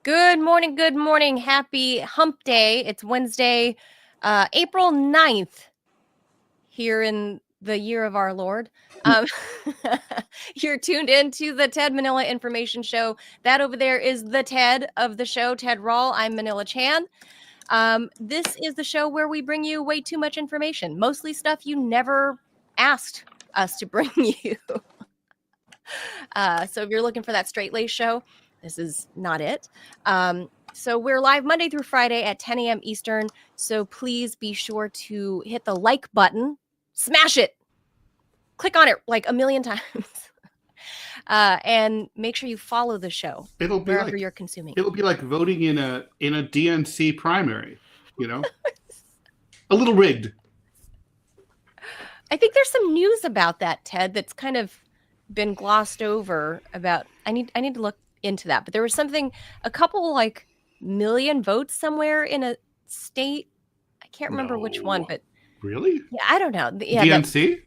Good morning, good morning. Happy hump day. It's Wednesday, April 9th here in the year of our Lord. Um, you're tuned in to the Ted Manila Information Show. That over there is the Ted of the show, Ted Rall. I'm Manila Chan. This is the show where we bring you way too much information, mostly stuff you never asked us to bring you. So if you're looking for that straight lace show, this is not it. So we're live Monday through Friday at 10 a.m. Eastern. So please be sure to hit the like button, smash it, click on it like a million times, and make sure you follow the show wherever you're consuming. It'll be like voting in a DNC primary, you know, a little rigged. I think there's some news about that, Ted, that's kind of been glossed over. About I need to look into that, but there was something, a couple like million votes somewhere in a state. I can't remember which one, but really, yeah, I don't know. Yeah, DNC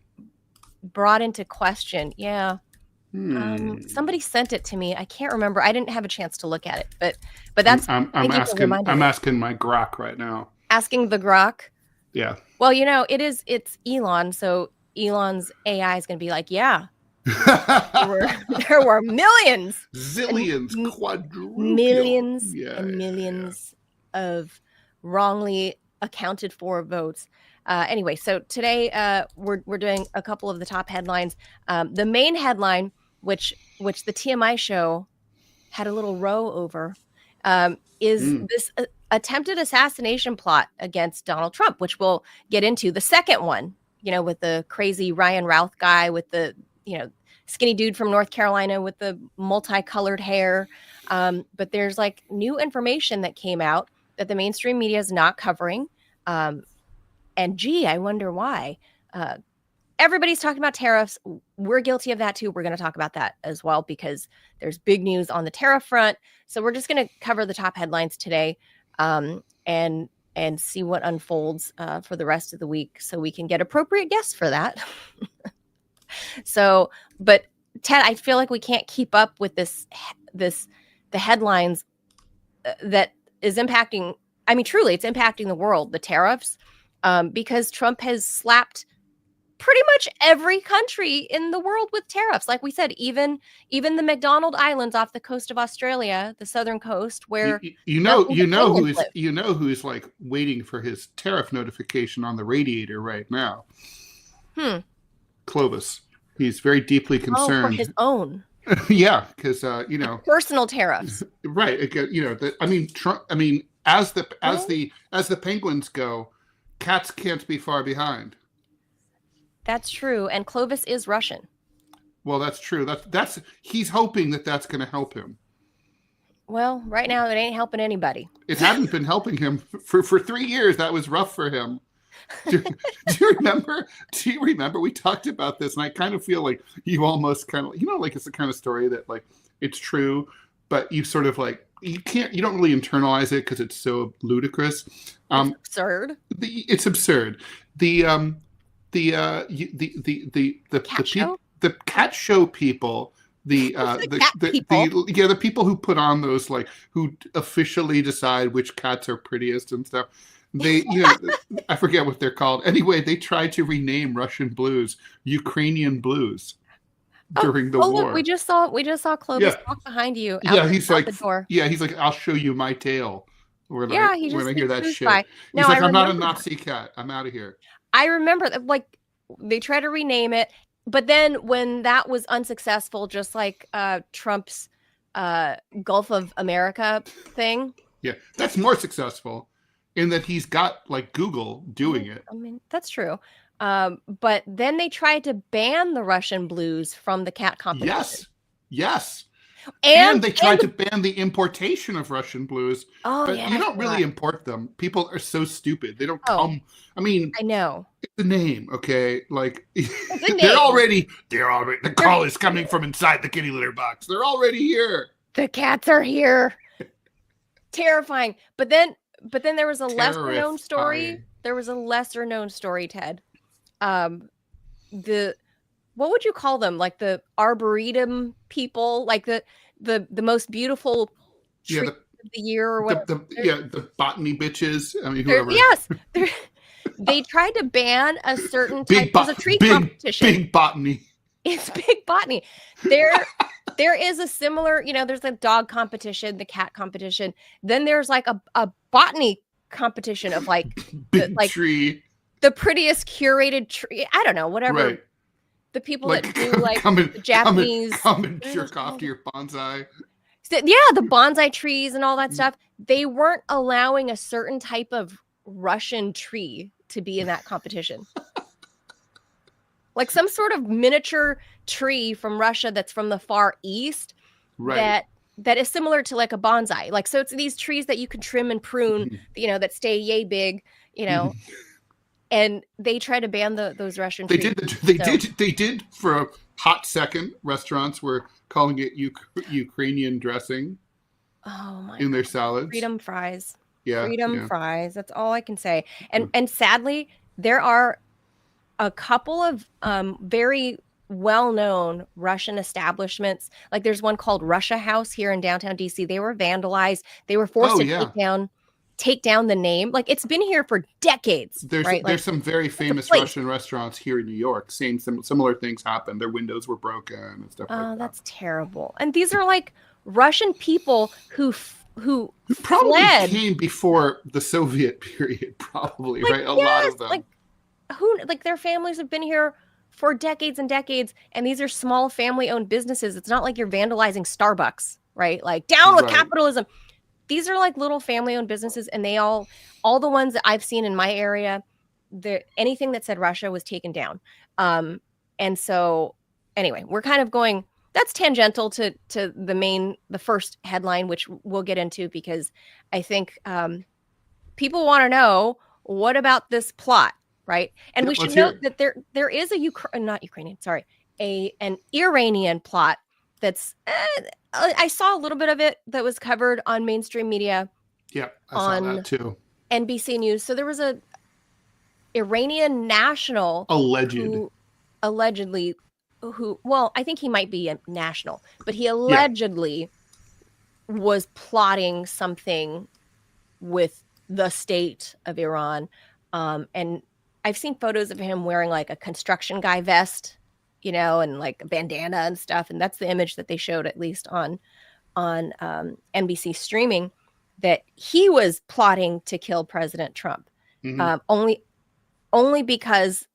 brought into question. Yeah, somebody sent it to me. I can't remember. I didn't have a chance to look at it, but that's. I'm asking my grok right now. Asking the grok. Yeah. Well, you know, it's Elon, so Elon's AI is going to be like, yeah. there were millions, zillions, quadrillions, millions and millions of wrongly accounted for votes. Anyway, so today we're doing a couple of the top headlines. The main headline, which the TMI Show had a little row over, is this attempted assassination plot against Donald Trump, which we'll get into. The second one, you know, with the crazy Ryan Routh guy with the, you know, skinny dude from North Carolina with the multicolored hair. But there's like new information that came out that the mainstream media is not covering. And gee, I wonder why. Everybody's talking about tariffs. We're guilty of that too. We're going to talk about that as well because there's big news on the tariff front. So we're just going to cover the top headlines today and see what unfolds for the rest of the week so we can get appropriate guests for that. So, but Ted, I feel like we can't keep up with the headlines that is impacting. I mean, truly, it's impacting the world, the tariffs, because Trump has slapped pretty much every country in the world with tariffs. Like we said, even the McDonald Islands off the coast of Australia, the southern coast, where who's like waiting for his tariff notification on the radiator right now. Clovis. He's very deeply concerned. For his own. Yeah, because you know, personal tariffs. Right. You know, Trump. I mean, as the penguins go, cats can't be far behind. That's true, and Clovis is Russian. Well, that's true. That's he's hoping that's going to help him. Well, right now it ain't helping anybody. It hadn't been helping him for 3 years. That was rough for him. Do you remember? We talked about this, and I kind of feel like you almost kind of, you know, like it's the kind of story that like it's true, but you sort of like you don't really internalize it because it's so ludicrous. It's absurd. It's absurd. The cat show people. The people who put on those, like, who officially decide which cats are prettiest and stuff. They, you know, I forget what they're called. Anyway, they tried to rename Russian blues Ukrainian blues during the war. Look, we just saw Clovis walk behind you. He's like, I'll show you my tail. When I hear that shit. He's like, I'm not a Nazi cat. I'm out of here. I remember that, like, they tried to rename it, but then when that was unsuccessful, just like Trump's Gulf of America thing. Yeah, that's more successful. In that he's got like Google doing it. I mean, that's true. But then they tried to ban the Russian blues from the cat competition. Yes. And they tried to ban the importation of Russian blues. Oh, but you don't really import them. People are so stupid. They don't come. I mean, I know. It's the name, okay? Like they're already the call is coming from inside the kitty litter box. They're already here. The cats are here. Terrifying. But then there was a lesser known story. There was a lesser known story, Ted. What would you call them? Like the arboretum people, like the most beautiful tree of the year or whatever. The botany bitches. I mean, They're- whoever. yes, they're- they tried to ban a certain type. There's a tree competition. Big botany. It's big botany. There is a similar, there's the dog competition, the cat competition. Then there's like a botany competition of like big tree, the prettiest curated tree. I don't know, whatever. Right. The people that do like the Japanese come and jerk off to your bonsai. So, yeah, the bonsai trees and all that stuff. They weren't allowing a certain type of Russian tree to be in that competition. Like some sort of miniature tree from Russia that's from the Far East, right, that is similar to like a bonsai. Like, so it's these trees that you can trim and prune, that stay yay big, and they try to ban those Russian trees. They did for a hot second. Restaurants were calling it Ukrainian dressing. Oh my! In their salads, freedom fries. Yeah, fries. That's all I can say. And sadly, there are a couple of very well-known Russian establishments. Like there's one called Russia House here in downtown DC. They were vandalized. They were forced to take down the name. Like it's been here for decades. There's some very famous Russian restaurants here in New York. Similar things happened. Their windows were broken and stuff like that. Oh, that's terrible. And these are like Russian people who probably fled. Came before the Soviet period, probably, right? A lot of them. Their families have been here for decades and decades, and these are small family-owned businesses. It's not like you're vandalizing Starbucks, right? Like down with capitalism. These are like little family-owned businesses, and they all the ones that I've seen in my area, anything that said Russia was taken down. And so anyway, we're kind of going. That's tangential to the first headline, which we'll get into because I think people want to know what about this plot. Right. And we should note that there is an Iranian plot that's I saw a little bit of it that was covered on mainstream media. Yeah, I saw that too. NBC News. So there was a Iranian national allegedly I think he might be a national, but he allegedly was plotting something with the state of Iran. And I've seen photos of him wearing like a construction guy vest, and like a bandana and stuff. And that's the image that they showed, at least on NBC streaming, that he was plotting to kill President Trump. Mm-hmm. Only because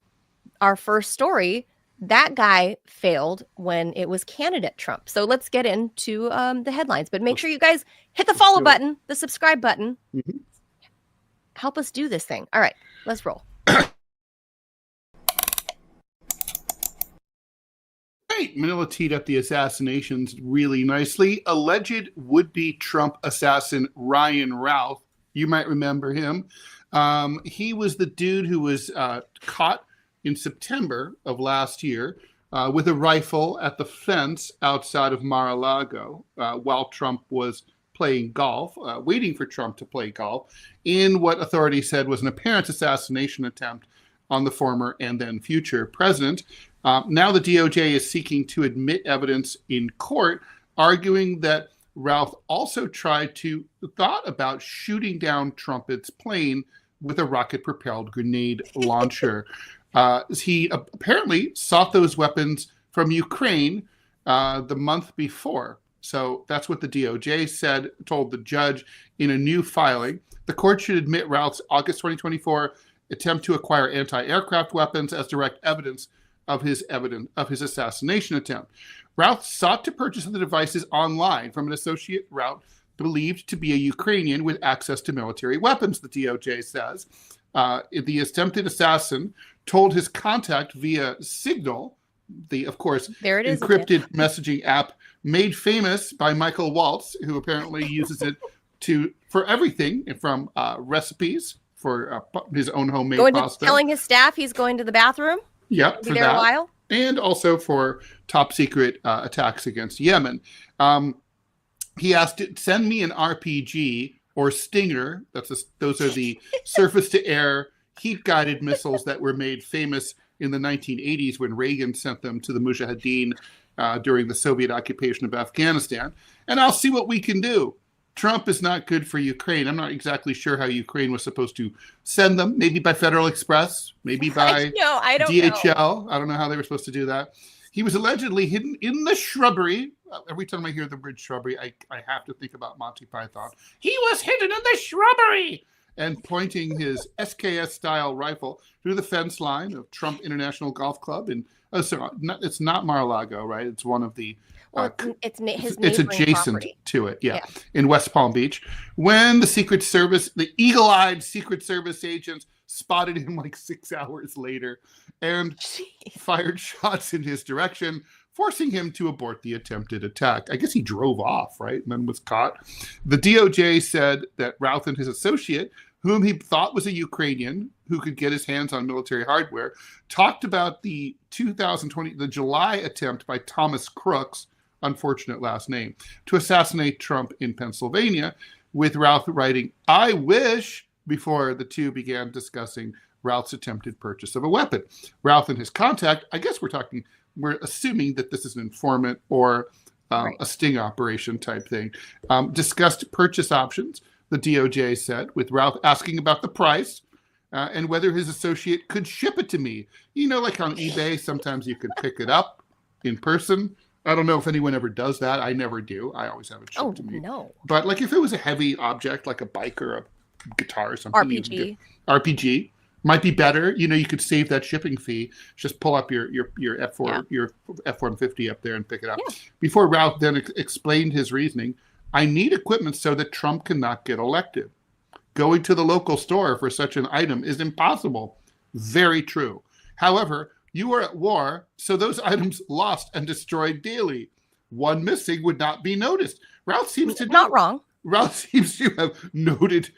our first story, that guy failed when it was candidate Trump. So let's get into the headlines. But make sure you guys hit the follow button, the subscribe button. Mm-hmm. Help us do this thing. All right, let's roll. Manila teed up the assassinations really nicely. Alleged would-be Trump assassin Ryan Routh. You might remember him. He was the dude who was caught in September of last year with a rifle at the fence outside of Mar-a-Lago while Trump was playing golf, waiting for Trump to play golf, in what authorities said was an apparent assassination attempt on the former and then future president. Now the DOJ is seeking to admit evidence in court, arguing that Routh also thought about shooting down Trump's plane with a rocket-propelled grenade launcher. He apparently sought those weapons from Ukraine the month before. So that's what the DOJ told the judge in a new filing. The court should admit Routh's August 2024 attempt to acquire anti-aircraft weapons as direct evidence of his assassination attempt. Routh sought to purchase the devices online from an associate Routh believed to be a Ukrainian with access to military weapons, the DOJ says. The attempted assassin told his contact via Signal, the, of course, encrypted messaging app made famous by Michael Waltz, who apparently uses it for everything from recipes for his own homemade pasta. Telling his staff he's going to the bathroom? Yep, for that. A while. And also for top secret attacks against Yemen. He asked, send me an RPG or Stinger. Those are the surface-to-air heat-guided missiles that were made famous in the 1980s when Reagan sent them to the Mujahideen during the Soviet occupation of Afghanistan. And I'll see what we can do. Trump is not good for Ukraine. I'm not exactly sure how Ukraine was supposed to send them. Maybe by Federal Express, maybe by I don't DHL. know. I don't know how they were supposed to do that. He was allegedly hidden in the shrubbery. Every time I hear the word shrubbery, I have to think about Monty Python. He was hidden in the shrubbery, and pointing his SKS-style rifle through the fence line of Trump International Golf Club. And it's not Mar-a-Lago, right? It's one of the... Well, it's adjacent property. to it, yeah, in West Palm Beach. When the Secret Service, the eagle-eyed Secret Service agents spotted him like 6 hours later and fired shots in his direction, forcing him to abort the attempted attack. I guess he drove off, right, and then was caught. The DOJ said that Routh and his associate, whom he thought was a Ukrainian who could get his hands on military hardware, talked about the 2020, the July attempt by Thomas Crooks, unfortunate last name, to assassinate Trump in Pennsylvania, with Routh writing, "I wish," before the two began discussing Routh's attempted purchase of a weapon. Routh and his contact, I guess we're assuming that this is an informant or a sting operation type thing, discussed purchase options, the DOJ said, with Routh asking about the price and whether his associate could ship it to me. You know, like on eBay, sometimes you could pick it up in person. I don't know if anyone ever does that. I never do. I always have it shipped to me. No. But like if it was a heavy object, like a bike or a guitar or something. RPG might be better. You know, you could save that shipping fee. Just pull up your F4, your F-150 up there and pick it up. Yeah. Before Routh then explained his reasoning, "I need equipment so that Trump cannot get elected. Going to the local store for such an item is impossible." Very true. However, you are at war, so those items lost and destroyed daily. One missing would not be noticed. Routh seems to not wrong. Routh seems to have noted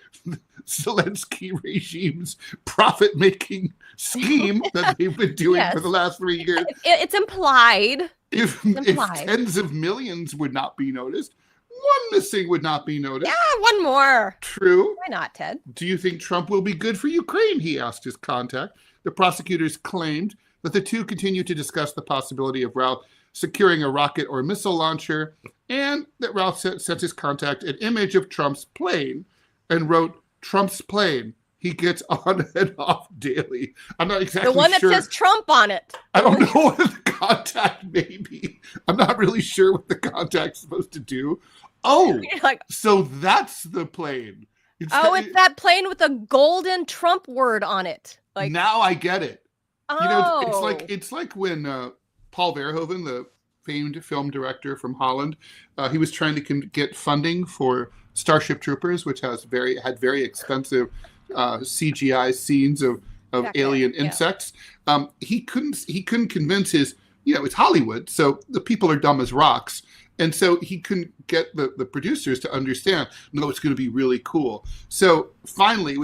Zelensky regime's profit-making scheme that they've been doing for the last 3 years. It's implied. If tens of millions would not be noticed, one missing would not be noticed. Yeah, one more. True. Why not, Ted? "Do you think Trump will be good for Ukraine?" he asked his contact. The prosecutors claimed that the two continue to discuss the possibility of Routh securing a rocket or missile launcher, and that Routh sent his contact an image of Trump's plane and wrote, "Trump's plane. He gets on and off daily." I'm not exactly sure. The one that says Trump on it. I don't know what the contact may be. I'm not really sure what the contact's supposed to do. Oh, so that's the plane. It's that plane with a golden Trump word on it. Like, now I get it. You know, it's like when Paul Verhoeven, the famed film director from Holland, he was trying to get funding for Starship Troopers, which had very expensive CGI scenes of alien insects. He couldn't convince his, it's Hollywood, so the people are dumb as rocks. And so he couldn't get the producers to understand, no, it's going to be really cool. So finally,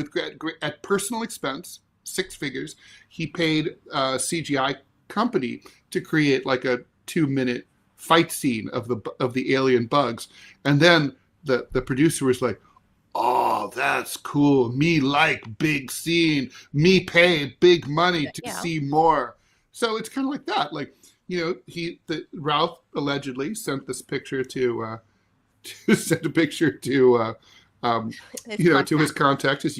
at personal expense, 6 figures, he paid a CGI company to create like a 2-minute fight scene of the alien bugs. And then the producer was like, "Oh, that's cool. Me like big scene. Me pay big money to see more." So it's kind of like that. Like, Routh allegedly sent this picture to his contact, his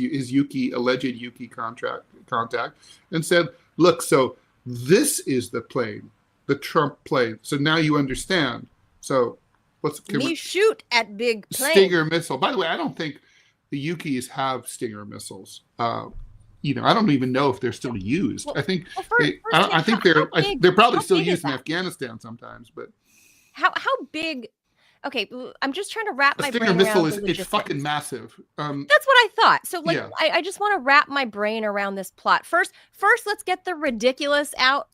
alleged Yuki contact, and said, "Look, so this is the plane, the Trump plane. So now you understand. So we shoot at big planes." Stinger missile. By the way, I don't think the Yukis have Stinger missiles. I don't even know if they're still used. I think they're probably still used in Afghanistan sometimes. But how big? Okay, I'm just trying to wrap my brain around the Stinger missile. It's fucking massive. That's what I thought. So I just want to wrap my brain around this plot. First, let's get the ridiculous out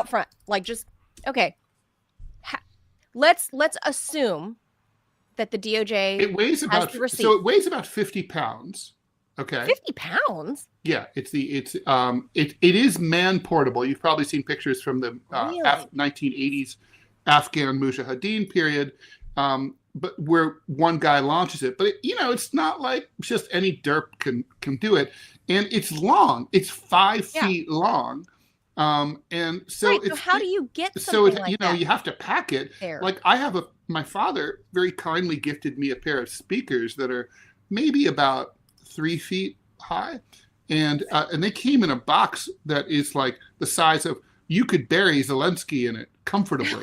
front. Like, just okay. Let's assume that the DOJ it weighs about 50 pounds. Okay. 50 pounds? Yeah, it is man portable. You've probably seen pictures from the 1980s Afghan Mujahideen period, but where one guy launches it. But it's not like just any derp can do it, and it's long. It's 5 feet long, And so right, so how do you get something like you know, that you have to pack it. there? Like my father very kindly gifted me a pair of speakers that are maybe about 3 feet high. And they came in a box that is like the size of, you could bury Zelensky in it comfortably.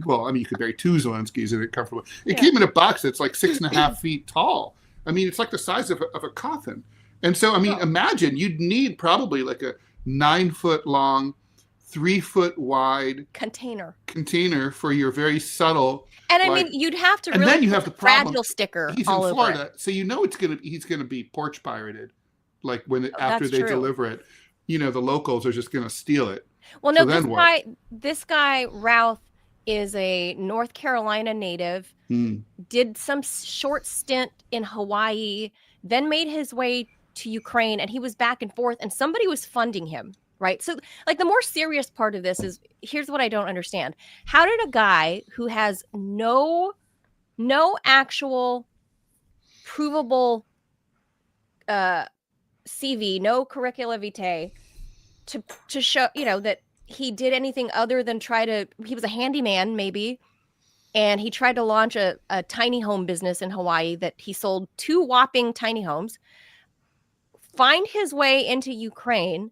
Well, I mean, you could bury 2 Zelenskys in it comfortably. It came in a box that's like 6.5 feet tall. I mean, it's like the size of a coffin. And so, I mean, imagine you'd need probably like a 9-foot long, 3-foot wide container for your very subtle. And I mean, you'd have to really and then you have the problem, fragile sticker he's all in Florida, over it. so you know he's gonna be porch pirated. Like after they deliver it, you know, the locals are just gonna steal it. Well, no, this guy Routh is a North Carolina native. Did some short stint in Hawaii, then made his way to Ukraine, and he was back and forth, and somebody was funding him, right? So, like, the more serious part of this is, here's what I don't understand. How did a guy who has no actual provable CV, no curricula vitae to show, you know, that he did anything other than he was a handyman maybe, and he tried to launch a tiny home business in Hawaii that he sold 2 whopping tiny homes, find his way into Ukraine,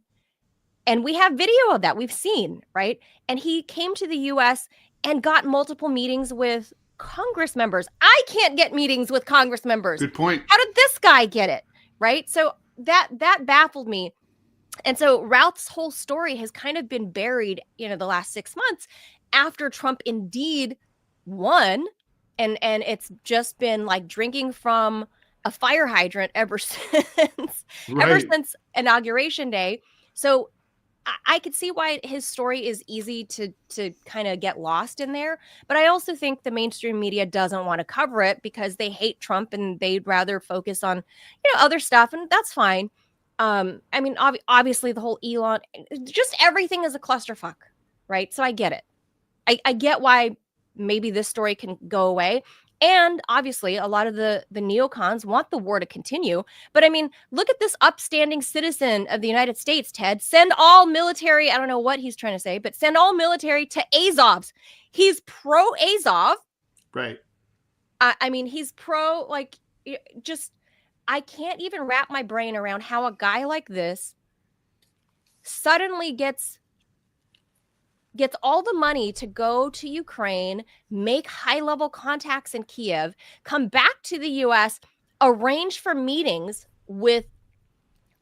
and we have video of that, we've seen, right? And he came to the US and got multiple meetings with Congress members. I can't get meetings with Congress members. Good point. How did this guy get it? Right? So that baffled me. And so Routh's whole story has kind of been buried, you know, the last 6 months after Trump indeed won. And it's just been like drinking from a fire hydrant ever since Inauguration Day. So I could see why his story is easy to kind of get lost in there. But I also think the mainstream media doesn't want to cover it because they hate Trump and they'd rather focus on, you know, other stuff. And that's fine. I mean, obviously the whole Elon, just everything is a clusterfuck, right? So I get it. I get why maybe this story can go away. And obviously, a lot of the neocons want the war to continue. But I mean, look at this upstanding citizen of the United States, Ted. Send all military, I don't know what he's trying to say, but send all military to Azovs. He's pro-Azov. Right. I mean, he's pro, like, just, I can't even wrap my brain around how a guy like this suddenly gets all the money to go to Ukraine, make high-level contacts in Kiev, come back to the U.S., arrange for meetings with,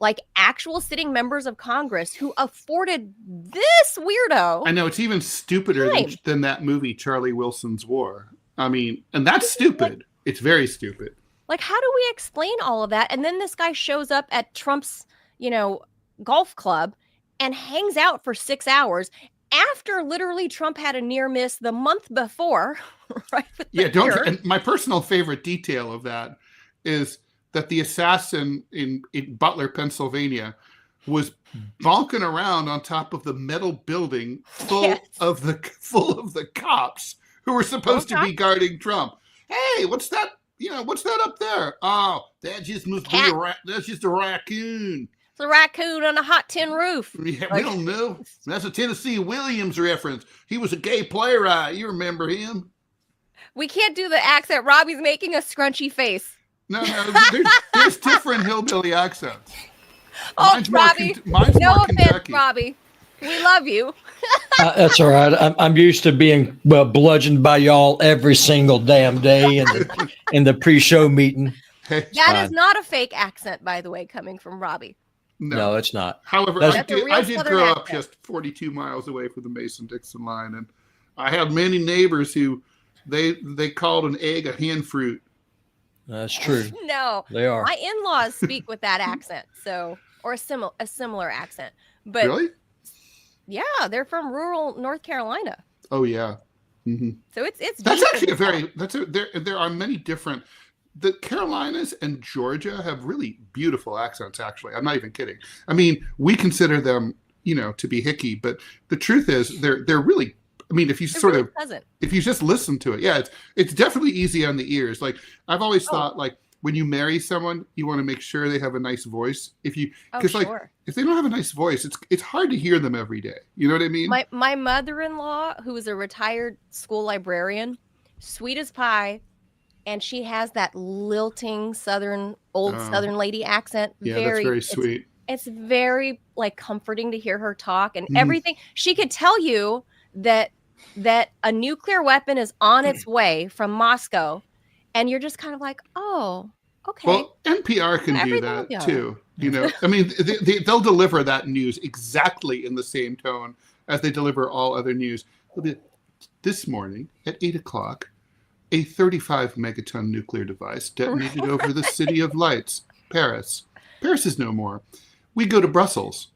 like, actual sitting members of Congress who afforded this weirdo. I know, it's even stupider than that movie, Charlie Wilson's War. I mean, and that's stupid. It's very stupid. Like, how do we explain all of that? And then this guy shows up at Trump's, you know, golf club and hangs out for 6 hours after literally Trump had a near miss the month before, right? And my personal favorite detail of that is that the assassin in Butler, Pennsylvania, was bonking around on top of the metal building full of the cops who were supposed to be guarding Trump. Hey, what's that? You know, what's that up there? Oh, that just must be that's just a raccoon. It's a raccoon on a hot tin roof. Yeah, we don't know. That's a Tennessee Williams reference. He was a gay playwright. You remember him? We can't do the accent. Robbie's making a scrunchy face. No, there's different hillbilly accents. Oh, mine's Robbie. Mine's no more offense, Kentucky. Robbie. We love you. That's all right. I'm used to being bludgeoned by y'all every single damn day in the pre-show meeting. That is not a fake accent, by the way, coming from Robbie. No, it's not. However, I did grow up just 42 miles away from the Mason-Dixon line, and I had many neighbors who they called an egg a hen fruit. That's true. No, they are. My in-laws speak with that accent, or a similar accent. But really? Yeah, they're from rural North Carolina. Oh yeah. Mm-hmm. So it's that's actually there are many different. The Carolinas and Georgia have really beautiful accents, actually. I'm not even kidding. I mean, we consider them, you know, to be hicky, but the truth is they're really, I mean, if you if you just listen to it, it's definitely easy on the ears. Like, I've always thought, like, when you marry someone, you want to make sure they have a nice voice. Because sure. if they don't have a nice voice, it's hard to hear them every day. You know what I mean? My mother-in-law, who is a retired school librarian, sweet as pie, and she has that lilting Southern lady accent. Yeah, that's very sweet. It's very like comforting to hear her talk, and everything. She could tell you that a nuclear weapon is on its way from Moscow, and you're just kind of like, oh, okay. Well, NPR can do that too. You know, I mean, they'll deliver that news exactly in the same tone as they deliver all other news. This morning at 8:00, a 35 megaton nuclear device detonated over the City of Lights, Paris. Paris is no more. We go to Brussels.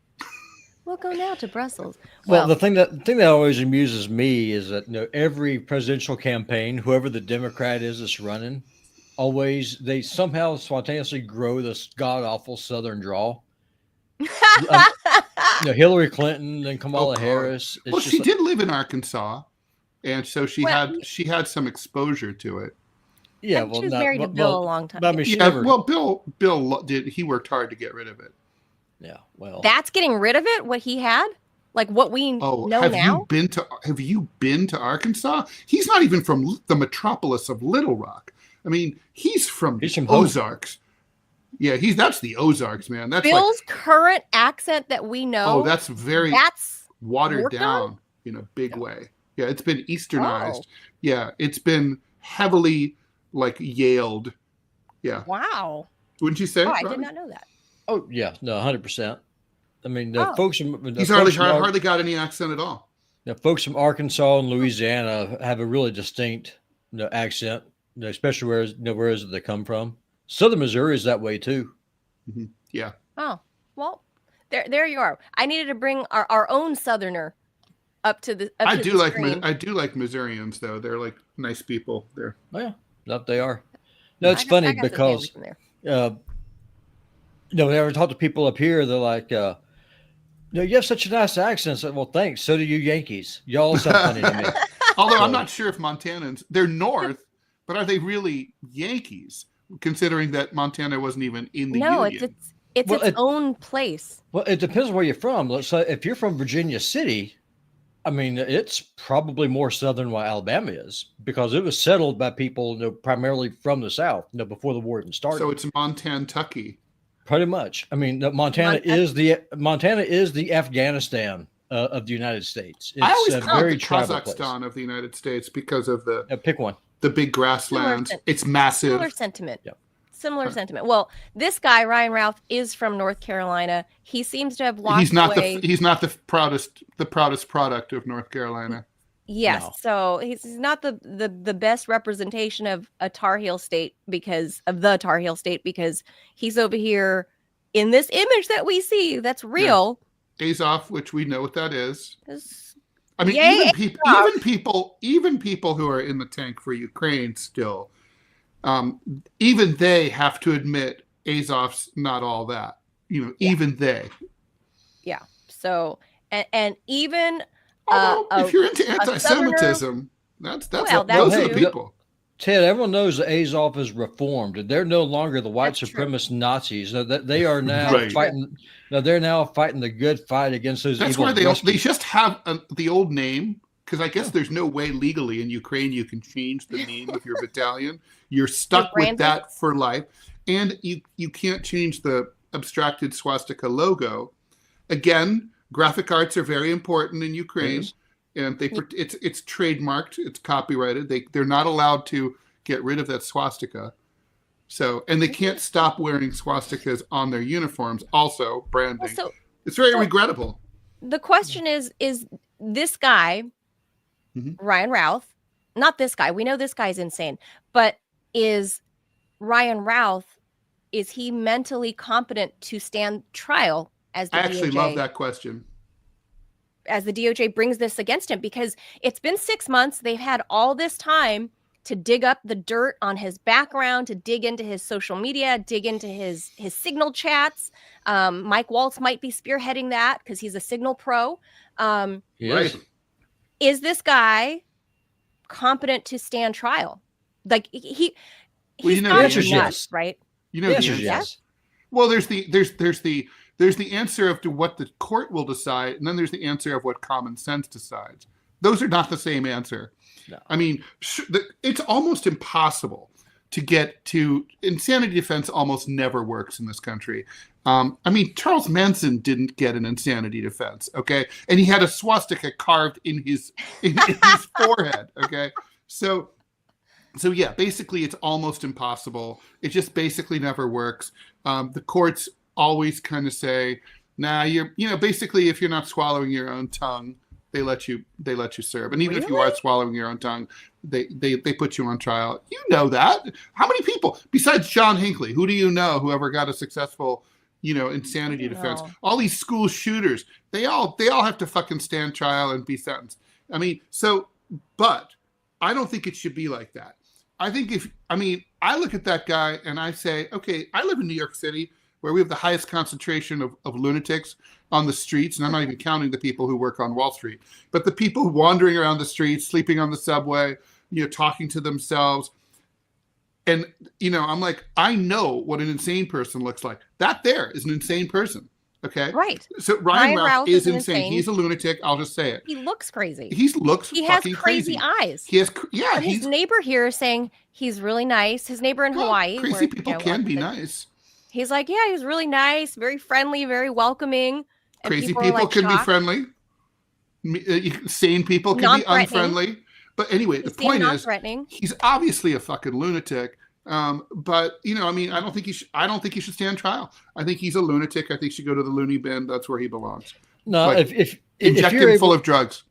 We'll go now to Brussels. Well, the thing that always amuses me is that every presidential campaign, whoever the Democrat is that's running, they somehow spontaneously grow this god awful Southern drawl. Hillary Clinton and Kamala Harris. Well, she did live in Arkansas, and so she had some exposure to it. Yeah, well, she was married to Bill a long time. I mean, Bill did. He worked hard to get rid of it. Yeah, well, that's getting rid of it. What he had, like what we know now. Have you been to Arkansas? He's not even from the metropolis of Little Rock. I mean, he's from Ozarks. Yeah, that's the Ozarks, man. That's Bill's current accent that we know. Oh, that's watered down in a big way. Yeah, it's been Easternized. Oh. Yeah, it's been heavily Yaled. Yeah. Wow. Wouldn't you say? Oh, I did not know that. Oh yeah, no, 100%. I mean, folks. He's hardly got any accent at all. Now, folks from Arkansas and Louisiana have a really distinct accent, especially where they come from. Southern Missouri is that way too. Mm-hmm. Yeah. Oh well, there you are. I needed to bring our own Southerner up to the. I do like Missourians though. They're nice people. They're. Oh yeah, that they are. No, it's funny because. Whenever I talk to people up here, they're like, you have such a nice accent. So, well, thanks. So do you Yankees. Y'all sound funny to me. Although I'm not sure if Montanans, they're North, but are they really Yankees, considering that Montana wasn't even in the Union? No, it's its own place. Well, it depends where you're from. Let's say if you're from Virginia City, I mean, it's probably more Southern than Alabama is because it was settled by people primarily from the South, before the war even started. So it's Montantucky. Pretty much. I mean, Montana is the Afghanistan of the United States. It's I always call very it the Kazakhstan of the United States because of pick one. The big grasslands. It's massive. Similar sentiment. Yep. Similar sentiment. Well, this guy Ryan Routh is from North Carolina. He seems to have walked away. He's not the proudest product of North Carolina. Yes, no. So he's not the best representation of a Tar Heel state because he's over here in this image that we see that's real. Yeah. Azov, which we know what that is. I mean, even people who are in the tank for Ukraine still, even they have to admit Azov's not all that. Even they. Yeah. So and even. If you're into anti-Semitism, those are the people. Ted, everyone knows that Azov is reformed. They're no longer the white supremacist Nazis. They are now fighting. No, they're now fighting the good fight against those. That's why they just have the old name because I guess there's no way legally in Ukraine you can change the name of your battalion. You're stuck with that for life, and you can't change the abstracted swastika logo. Again. Graphic arts are very important in Ukraine, and it's trademarked, it's copyrighted. They're not allowed to get rid of that swastika. So, and they can't stop wearing swastikas on their uniforms. Also, branding. It's very regrettable. The question is this guy, Ryan Routh, not this guy. We know this guy's insane, but is Ryan Routh? Is he mentally competent to stand trial? I actually love that question. As the DOJ brings this against him, because it's been 6 months. They've had all this time to dig up the dirt on his background, to dig into his social media, dig into his Signal chats. Mike Waltz might be spearheading that because he's a Signal pro. Right. Is this guy competent to stand trial? Well, He's you know, not the answer is nuts, yes. right? you know The the answer answer. is yes. Well, there's the answer of to what the court will decide, and then there's the answer of what common sense decides. Those are not the same answer. No. I mean, it's almost impossible to get to insanity defense. Almost never works in this country. I mean, Charles Manson didn't get an insanity defense, okay, and he had a swastika carved in his forehead, okay. So yeah, basically, it's almost impossible. It just basically never works. The courts always kind of say, "Nah, basically, if you're not swallowing your own tongue, they let you serve. And even if you are swallowing your own tongue, they put you on trial. You know that. How many people besides John Hinckley? Who do you know who ever got a successful, insanity defense? All these school shooters, they all have to fucking stand trial and be sentenced. I mean, but I don't think it should be like that. I look at that guy and I say, okay, I live in New York City where we have the highest concentration of lunatics on the streets. And I'm not even counting the people who work on Wall Street, but the people wandering around the streets, sleeping on the subway, talking to themselves. And, I'm like, I know what an insane person looks like. That there is an insane person. Okay. Right. So Ryan Routh is insane. insane. He's a lunatic. I'll just say it. He looks crazy. He has crazy eyes. He has, and his neighbor here is saying he's really nice. His neighbor in Hawaii. Crazy people can be nice. He's like, yeah, he's really nice, very friendly, very welcoming. And crazy people can be friendly. Sane people can be unfriendly. But anyway, the point is, he's obviously a fucking lunatic. But I don't think he should stand trial. I think he's a lunatic. I think he should go to the loony bin. That's where he belongs. No, if inject him full of drugs.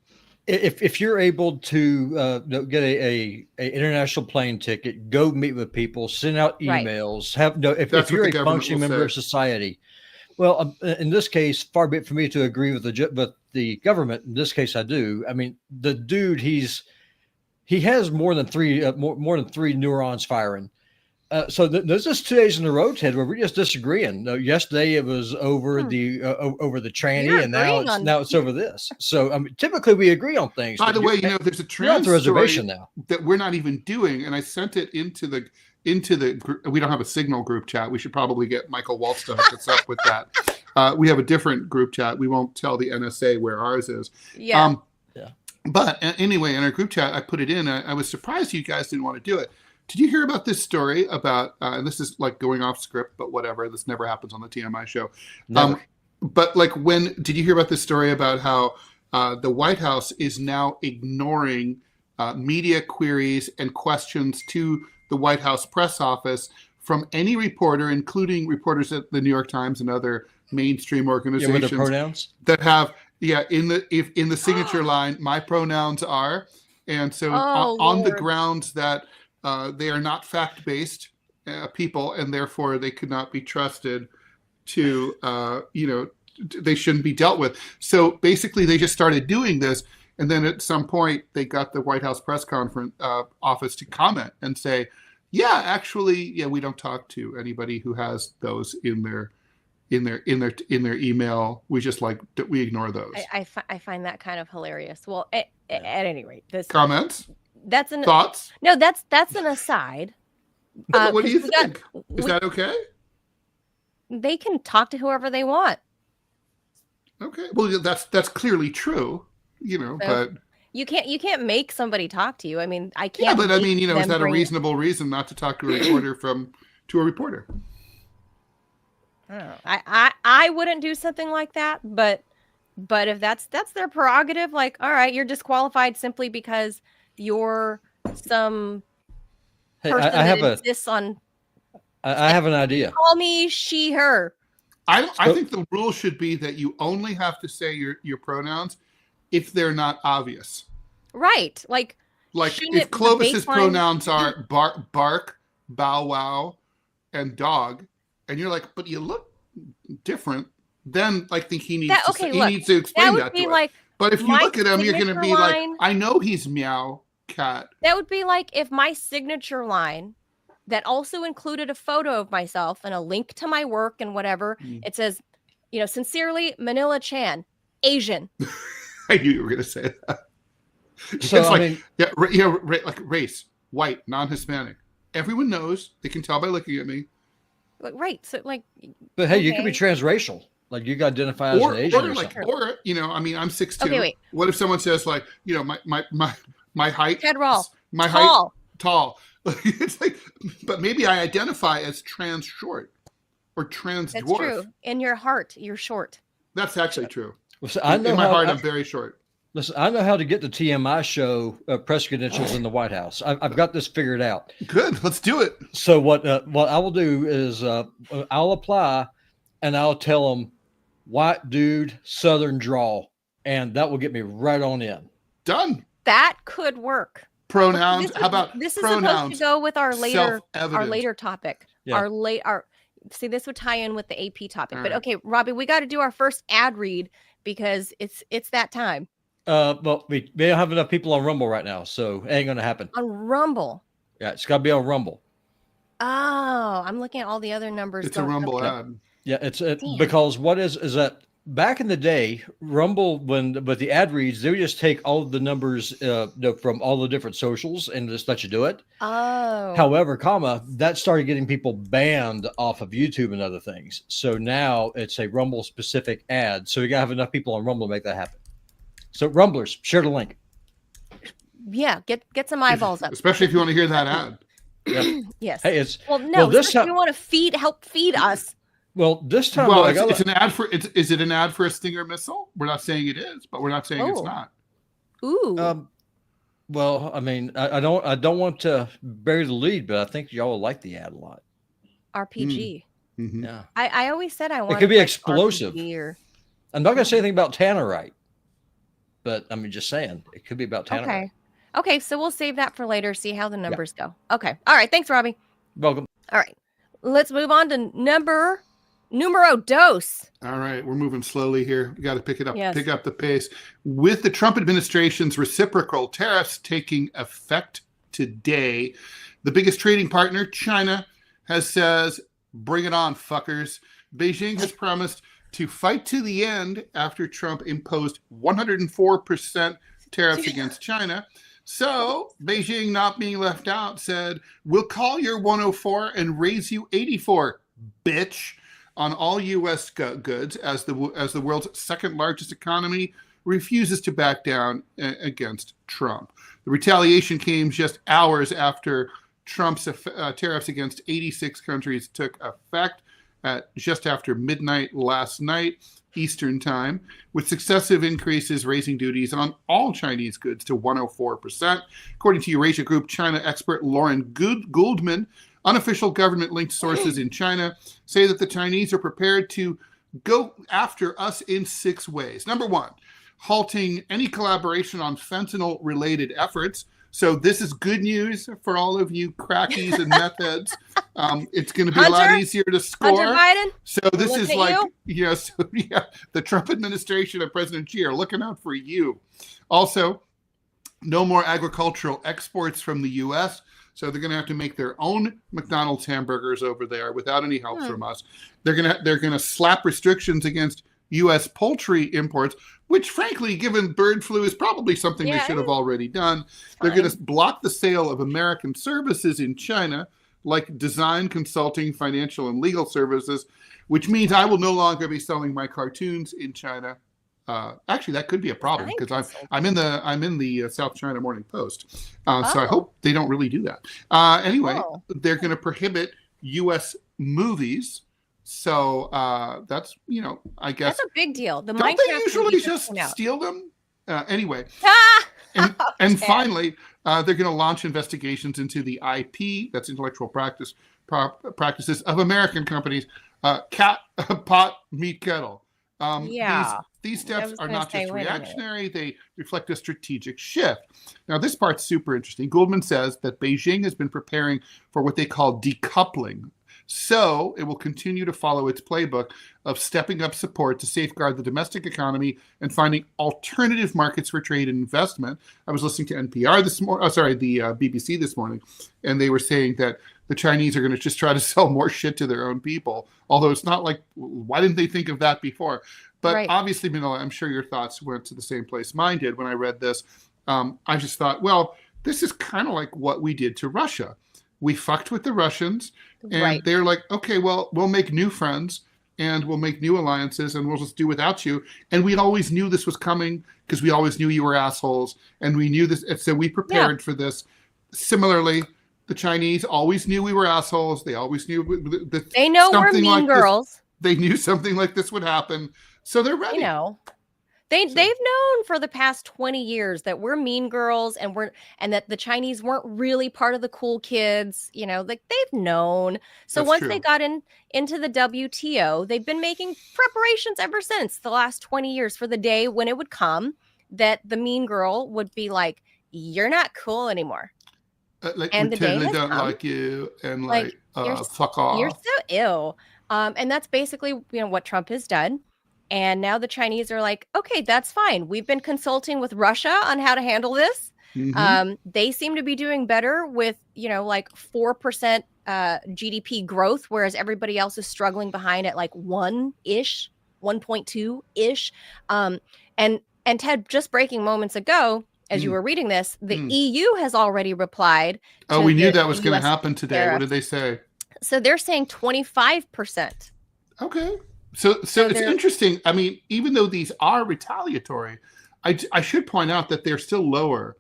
If you're able to get a international plane ticket, go meet with people, send out emails, if you're a functioning member of society. Well, in this case, far be it for me to agree with the government. In this case, I do. I mean, the dude, he has more than three neurons firing. So there's just 2 days in a row, Ted, where we're just disagreeing. Yesterday it was over the tranny, and now it's over this. So typically we agree on things. By the way, there's a trans reservation now that we're not even doing, and I sent it into the. We don't have a Signal group chat. We should probably get Michael Waltz to hook us up with that. We have a different group chat. We won't tell the NSA where ours is. Yeah. But anyway, in our group chat, I put it in. I was surprised you guys didn't want to do it. Did you hear about this story about, and this is like going off script, but whatever, this never happens on the TMI show. Never. But did you hear about this story about how the White House is now ignoring media queries and questions to the White House press office from any reporter, including reporters at the New York Times and other mainstream organizations with the pronouns that have, in the signature line, my pronouns are, and so on the grounds that they are not fact-based people, and therefore they could not be trusted to, they shouldn't be dealt with. So basically, they just started doing this, and then at some point, they got the White House press conference office to comment and say, "Yeah, actually, we don't talk to anybody who has those in their email. We just we ignore those." I find that kind of hilarious. Well, at any rate, this comments. That's an thoughts. No, that's an aside. What do you think? Is that okay? They can talk to whoever they want. Okay. Well, that's clearly true. But you can't make somebody talk to you. I mean, I can't. Yeah, but I mean, is that a reasonable reason not to talk to a reporter to a reporter? I don't know. I wouldn't do something like that, but if that's their prerogative, like, all right, you're disqualified simply because you're some person that insists on. I have an idea. Call me she, her. I think the rule should be that you only have to say your pronouns if they're not obvious. Right. Like if Clovis's pronouns are bark, bow wow, and dog, and you're like, but you look different, then I think he needs to explain that to her. But if you look at him, you're going to be like, I know he's meow cat. That would be like if my signature line that also included a photo of myself and a link to my work and whatever, it says, sincerely, Manila Chan, Asian. I knew you were going to say that. So, it's like race, white, non-Hispanic. Everyone knows. They can tell by looking at me. Right. So like, but hey, you could be transracial. Like you got identify as an Asian or something. Or, you know, I mean, I'm 6'2". Okay, wait. What if someone says like, you know, my height, Ted Rall, my tall. height, tall. It's like, but maybe I identify as trans short or trans That's dwarf. true. In your heart, you're short. That's actually true. Well, so I know in my heart, I'm very short. Listen, I know how to get the TMI show press credentials in the White House. I've got this figured out. Good. Let's do it. So what I will do is I'll apply and I'll tell them white dude, Southern drawl, and that will get me right on in. Done. That could work. Pronouns. How about this is pronouns? Supposed to go with our later topic. Yeah. See, this would tie in with the AP topic. All but right. okay, Robbie, we got to do our first ad read because it's that time. Well, we don't have enough people on Rumble right now, so it ain't gonna happen. On Rumble. Yeah, it's gotta be on Rumble. Oh, I'm looking at all the other numbers. It's a Rumble ad. Yeah, it's because what is that back in the day, Rumble, with the ad reads, they would just take all of the numbers from all the different socials and just let you do it. Oh. However, that started getting people banned off of YouTube and other things. So now it's a Rumble specific ad. So you gotta have enough people on Rumble to make that happen. So Rumblers, share the link. Yeah, get some eyeballs up. Especially if you want to hear that ad. Yep. Yes. Hey, this time we want to help feed us. Well, this time, well, it's an ad for. Is it an ad for a Stinger missile? We're not saying it is, but we're not saying it's not. Ooh. Well, I mean, I don't want to bury the lead, but I think y'all will like the ad a lot. RPG. Mm-hmm. Yeah. I always said I wanted. It could be explosive. I'm not going to say anything about Tannerite, but I mean, just saying, it could be about Tannerite. Okay, so we'll save that for later. See how the numbers go. Okay. All right. Thanks, Robbie. Welcome. All right. Let's move on to numero dos. All right, we're moving slowly here. We got to pick it up, pick up the pace. With the Trump administration's reciprocal tariffs taking effect today, the biggest trading partner, China, says, "Bring it on, fuckers." Beijing has promised to fight to the end after Trump imposed 104% tariffs against China. So Beijing, not being left out, said, "We'll call your 104 and raise you 84, bitch," on all U.S. goods as the world's second largest economy refuses to back down against Trump. The retaliation came just hours after Trump's tariffs against 86 countries took effect at just after midnight last night, Eastern time, with successive increases raising duties on all Chinese goods to 104%. According to Eurasia Group China expert Lauren Goldman, unofficial government-linked sources in China say that the Chinese are prepared to go after us in 6 ways. Number 1, halting any collaboration on fentanyl-related efforts. So this is good news for all of you crackies and meth heads. It's going to be a lot easier to score. Hunter Biden, so this is like, the Trump administration and President Xi are looking out for you. Also, no more agricultural exports from the U.S., so they're going to have to make their own McDonald's hamburgers over there without any help from us. They're going to slap restrictions against U.S. poultry imports, which, frankly, given bird flu, is probably something they should have already done. They're going to block the sale of American services in China, like design, consulting, financial, and legal services, which means I will no longer be selling my cartoons in China. Actually, that could be a problem because I'm in the South China Morning Post, so I hope they don't really do that. Anyway, they're going to prohibit U.S. movies. So that's, I guess that's a big deal. Don't they usually just steal them? Anyway, and finally, they're going to launch investigations into the IP, that's intellectual practices of American companies, cat, pot, meat, kettle. These steps are not just reactionary, they reflect a strategic shift. Now, this part's super interesting. Goldman says that Beijing has been preparing for what they call decoupling. So it will continue to follow its playbook of stepping up support to safeguard the domestic economy and finding alternative markets for trade and investment. I was listening to NPR the BBC this morning, and they were saying that the Chinese are going to just try to sell more shit to their own people. Although it's not like, why didn't they think of that before? But obviously, Manila, I'm sure your thoughts went to the same place mine did when I read this. I just thought, well, this is kind of like what we did to Russia. we fucked with the Russians, and Right. they're like, okay, well, we'll make new friends and we'll make new alliances and we'll just do without you. And we always knew this was coming because we always knew you were assholes, and we knew this. And so we prepared for this. Similarly, the Chinese always knew we were assholes. They always knew that They know we're mean girls. They knew something like this would happen. So they're ready. You know. They've known for the past 20 years that we're mean girls, and that the Chinese weren't really part of the cool kids. You know, like they've known. So That's once true. they got into the WTO, they've been making preparations ever since the last 20 years for the day when it would come that the mean girl would be like, "You're not cool anymore." Like, And we the day totally has don't come. like you, and like you're fuck off. You're so ill. And that's basically, what Trump has done. And now the Chinese are like, okay, that's fine. We've been consulting with Russia on how to handle this. They seem to be doing better with, like 4% GDP growth, whereas everybody else is struggling behind at like 1-ish, 1.2-ish. And Ted, just breaking moments ago, as you were reading this, the EU has already replied. Oh, we knew that was going to happen today. tariff. What did they say? So they're saying 25%. Okay. So it's interesting. I mean, even though these are retaliatory, I should point out that they're still lower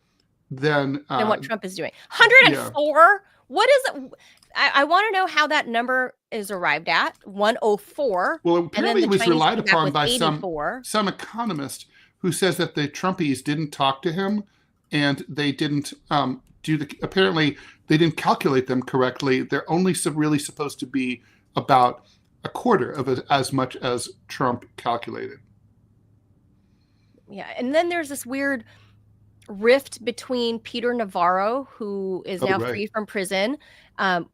than what Trump is doing. 104? Yeah. What is it? I want to know how that number is arrived at. 104. Well, apparently it was Chinese relied upon by 84. some economist who says that the Trumpies didn't talk to him, and they didn't apparently they didn't calculate them correctly. They're only really supposed to be about a quarter of as much as Trump calculated. Yeah, and then there's this weird rift between Peter Navarro, who is now free from prison,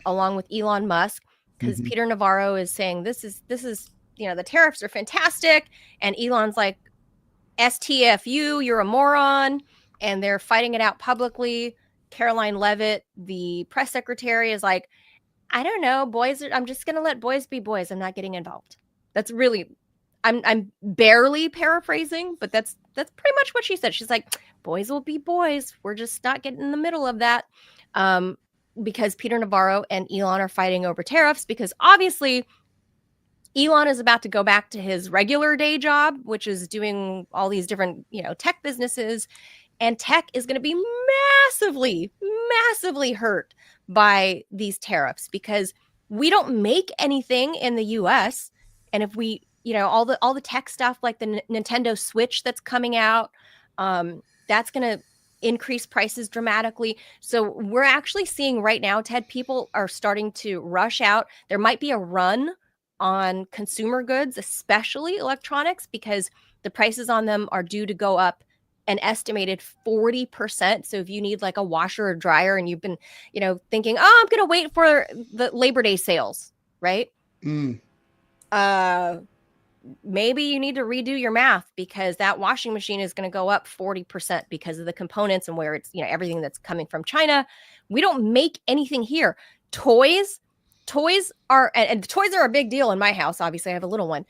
along with Elon Musk, because Peter Navarro is saying this is the tariffs are fantastic, and Elon's like, STFU, you're a moron, and they're fighting it out publicly. Caroline Leavitt, the press secretary, is like, I don't know, boys. I'm just going to let boys be boys. I'm not getting involved. That's really, I'm barely paraphrasing, but that's pretty much what she said. She's like, boys will be boys. We're just not getting in the middle of that. Because Peter Navarro and Elon are fighting over tariffs, because obviously Elon is about to go back to his regular day job, which is doing all these different, tech businesses. And tech is going to be massively, massively hurt by these tariffs, because we don't make anything in the U.S. And if we, all the tech stuff like the Nintendo Switch that's coming out, that's going to increase prices dramatically. So we're actually seeing right now, Ted, people are starting to rush out. There might be a run on consumer goods, especially electronics, because the prices on them are due to go up an estimated 40%. So if you need like a washer or dryer and you've been, thinking, oh, I'm going to wait for the Labor Day sales, right? Maybe you need to redo your math, because that washing machine is going to go up 40% because of the components and where it's, everything that's coming from China. We don't make anything here. Toys are, and toys are a big deal in my house. Obviously I have a little one.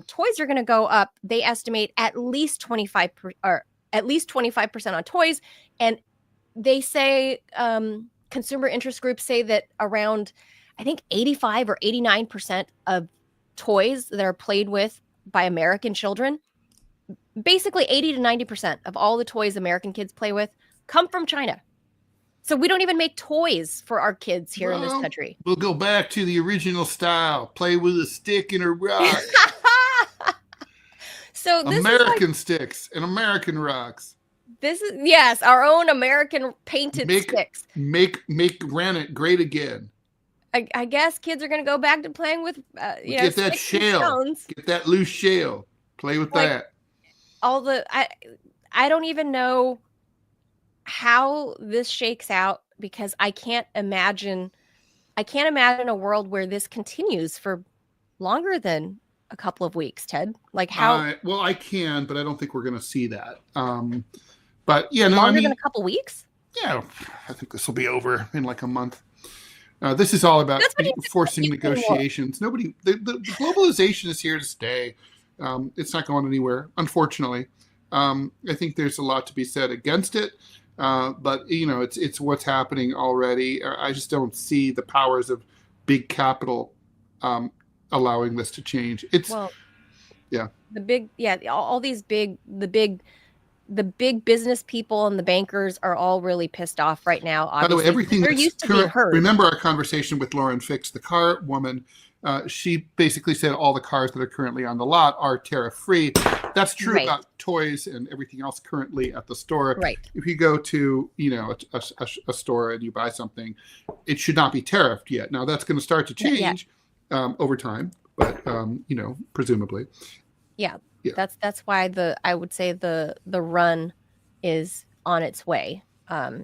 Toys are going to go up. They estimate at least 25% on toys. And they say, consumer interest groups say that around, I think 85 or 89% of toys that are played with by American children, basically 80 to 90% of all the toys American kids play with come from China. So we don't even make toys for our kids here in this country. We'll go back to the original style. Play with a stick and a rock. So this American sticks and American rocks. This is, yes, our own American painted sticks. Make granite great again. I guess kids are going to go back to playing with, get that shell. Get that loose shell. Play with that. I don't even know how this shakes out, because I can't imagine a world where this continues for longer than a couple of weeks, Ted. Like how? Well, I can, but I don't think we're going to see that. But yeah, no, longer than a couple weeks. Yeah, I think this will be over in like a month. This is all about forcing negotiations. The globalization is here to stay. It's not going anywhere, unfortunately. I think there's a lot to be said against it. But it's what's happening already. I just don't see the powers of big capital allowing this to change. All these the big business people and the bankers are all really pissed off right now. Obviously. By the way, everything they're used to being heard. Remember our conversation with Lauren Fix, the car woman. She basically said all the cars that are currently on the lot are tariff-free. That's true about toys and everything else currently at the store. Right. If you go to a store and you buy something, it should not be tariffed yet. Now that's going to start to change over time, but presumably. Yeah. That's why I would say the run is on its way. I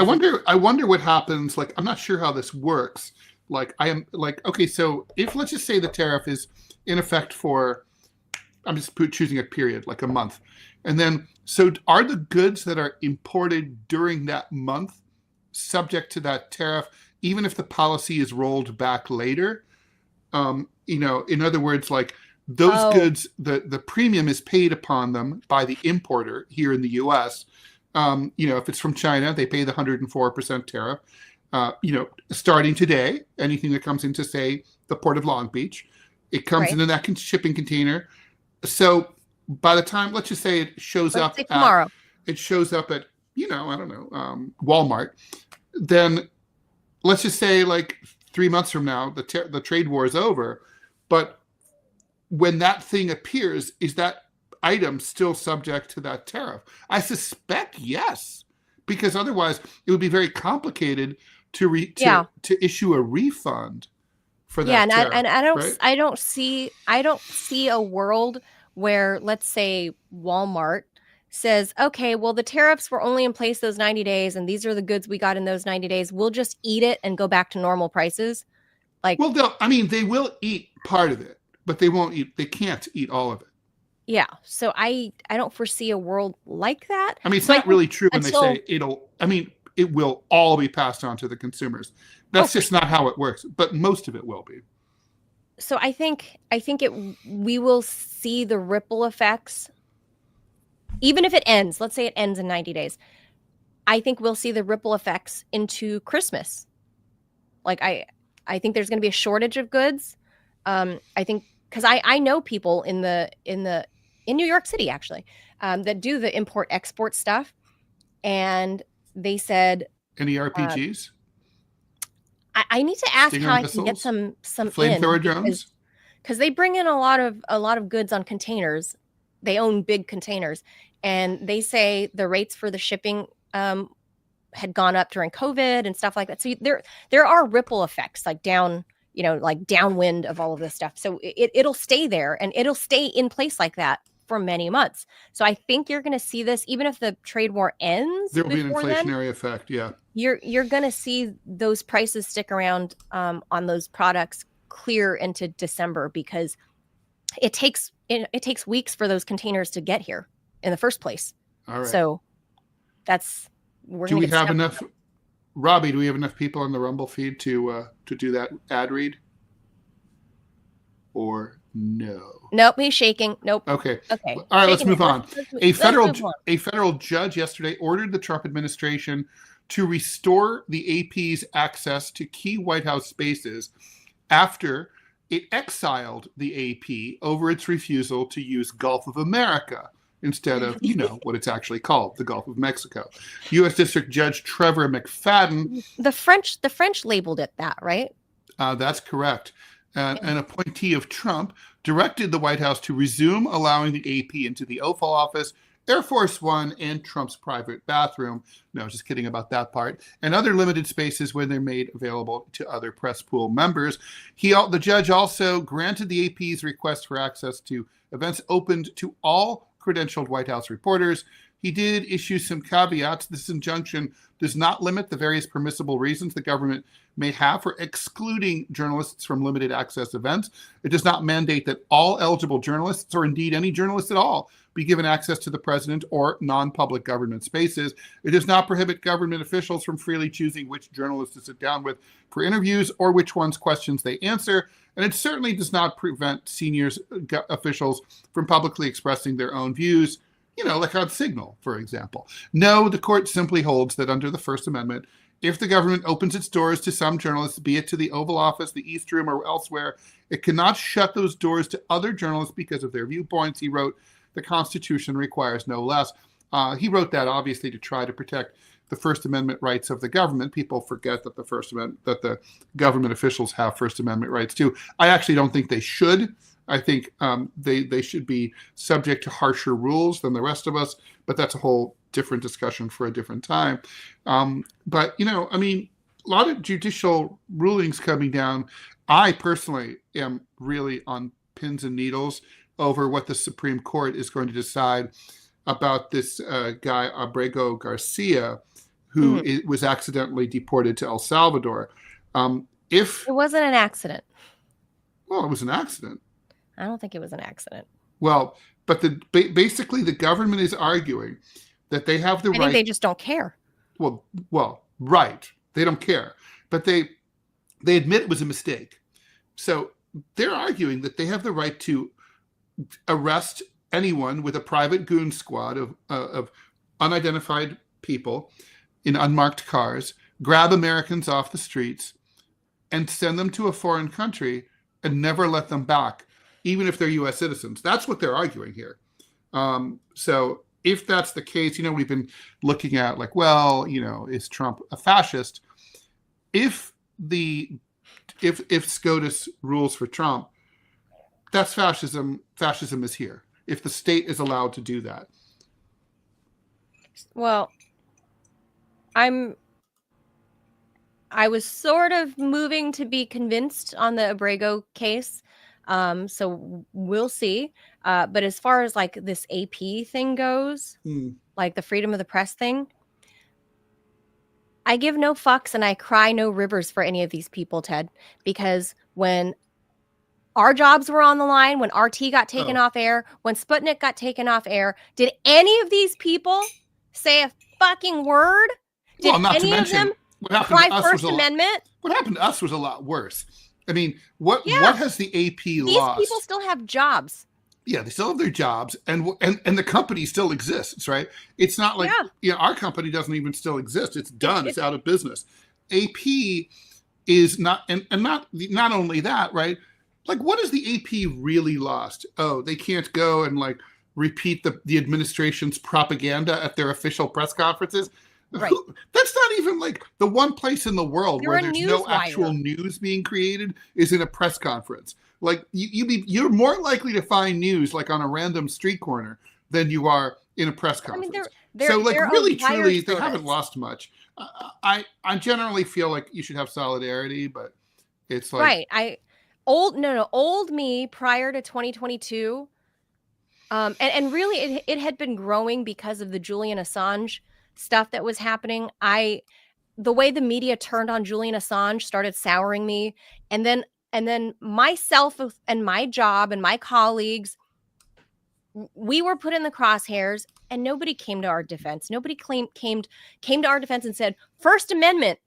wonder what happens. Like, I'm not sure how this works. Like, okay, so if let's just say the tariff is in effect for, I'm just choosing a period, like a month. And then, so are the goods that are imported during that month subject to that tariff, even if the policy is rolled back later? In other words, like, those goods, the premium is paid upon them by the importer here in the U.S. If it's from China, they pay the 104% tariff. Starting today, anything that comes into, say, the port of Long Beach, it comes into that shipping container. So by the time, let's just say it shows up tomorrow, it shows up at, Walmart. Then let's just say like 3 months from now, the trade war is over. But when that thing appears, is that item still subject to that tariff? I suspect yes, because otherwise it would be very complicated to issue a refund for that. Yeah, and I don't see a world where, let's say, Walmart says, okay, well, the tariffs were only in place those 90 days, and these are the goods we got in those 90 days. We'll just eat it and go back to normal prices. Like, well, they will eat part of it, but they can't eat all of it. Yeah. So I don't foresee a world like that. I mean, it's not really true when they say it will all be passed on to the consumers. That's just not how it works, but most of it will be. So I think we will see the ripple effects, even if it ends, let's say it ends in 90 days. I think we'll see the ripple effects into Christmas. Like, I think there's going to be a shortage of goods. I think, because I know people in New York City, actually, that do the import export stuff, and they said, any RPGs? I need to ask how I can get some flamethrower drones, because they bring in a lot of goods on containers. They own big containers, and they say the rates for the shipping had gone up during COVID and stuff like that. So there are ripple effects, like downwind of all of this stuff. So it'll stay there, and it'll stay in place like that for many months. So I think you're going to see this, even if the trade war ends. There will be an inflationary effect. Yeah. You're going to see those prices stick around on those products clear into December, because it takes weeks for those containers to get here in the first place. All right. So do we have enough? Robbie, do we have enough people on the Rumble feed to do that ad read? Or no? Nope, he's shaking. Nope. Okay. Okay. All right, let's move on. A federal judge yesterday ordered the Trump administration to restore the AP's access to key White House spaces after it exiled the AP over its refusal to use Gulf of America instead of, what it's actually called, the Gulf of Mexico. U.S. District Judge Trevor McFadden. The French labeled it that, right? That's correct. An appointee of Trump directed the White House to resume allowing the AP into the Oval Office, Air Force One, and Trump's private bathroom. No, just kidding about that part. And other limited spaces when they're made available to other press pool members. The judge also granted the AP's request for access to events opened to all credentialed White House reporters. He did issue some caveats. This injunction does not limit the various permissible reasons the government may have for excluding journalists from limited access events. It does not mandate that all eligible journalists, or indeed any journalists at all, be given access to the president or non-public government spaces. It does not prohibit government officials from freely choosing which journalists to sit down with for interviews or which ones' questions they answer. And it certainly does not prevent senior officials from publicly expressing their own views. like on Signal, for example. No, the court simply holds that under the First Amendment, if the government opens its doors to some journalists, be it to the Oval Office, the East Room, or elsewhere, it cannot shut those doors to other journalists because of their viewpoints. He wrote, the Constitution requires no less. He wrote that obviously to try to protect the First Amendment rights of the government. People forget that the government officials have First Amendment rights too. I actually don't think they should. I think they should be subject to harsher rules than the rest of us, but that's a whole different discussion for a different time. But, a lot of judicial rulings coming down. I personally am really on pins and needles over what the Supreme Court is going to decide about this guy, Abrego Garcia, who was accidentally deported to El Salvador. It wasn't an accident. Well, it was an accident. I don't think it was an accident. Well, but basically the government is arguing that they have the right. I think they just don't care. Well, right. They don't care. But they admit it was a mistake. So they're arguing that they have the right to arrest anyone with a private goon squad of unidentified people in unmarked cars, grab Americans off the streets, and send them to a foreign country and never let them back, even if they're U.S. citizens. That's what they're arguing here. So if that's the case, we've been looking at is Trump a fascist? If SCOTUS rules for Trump, that's fascism. Fascism is here. If the state is allowed to do that. Well, I was sort of moving to be convinced on the Abrego case. So we'll see. But as far as like this AP thing goes, like the freedom of the press thing, I give no fucks and I cry no rivers for any of these people, Ted, because when our jobs were on the line, when RT got taken off air, when Sputnik got taken off air, did any of these people say a fucking word? Did not any to mention, of them cry First Amendment? What happened to us was a lot worse. I mean, what has the AP lost? These people still have jobs. Yeah, they still have their jobs, and the company still exists, right? It's not like our company doesn't even still exist. It's done. It's out of business. AP is not, and not only that, right? Like, what has the AP really lost? Oh, they can't go and repeat the administration's propaganda at their official press conferences. Right. That's not even the one place in the world You're where there's no actual news being created is in a press conference. You're more likely to find news on a random street corner than you are in a press conference. They're really, truly, they haven't lost much. I generally feel like you should have solidarity, but it's right. Old me prior to 2022, and really it had been growing because of the Julian Assange stuff that was happening. The way the media turned on Julian Assange started souring me, and then myself and my job and my colleagues, we were put in the crosshairs, and nobody came to our defense. Nobody came to our defense and said, First Amendment,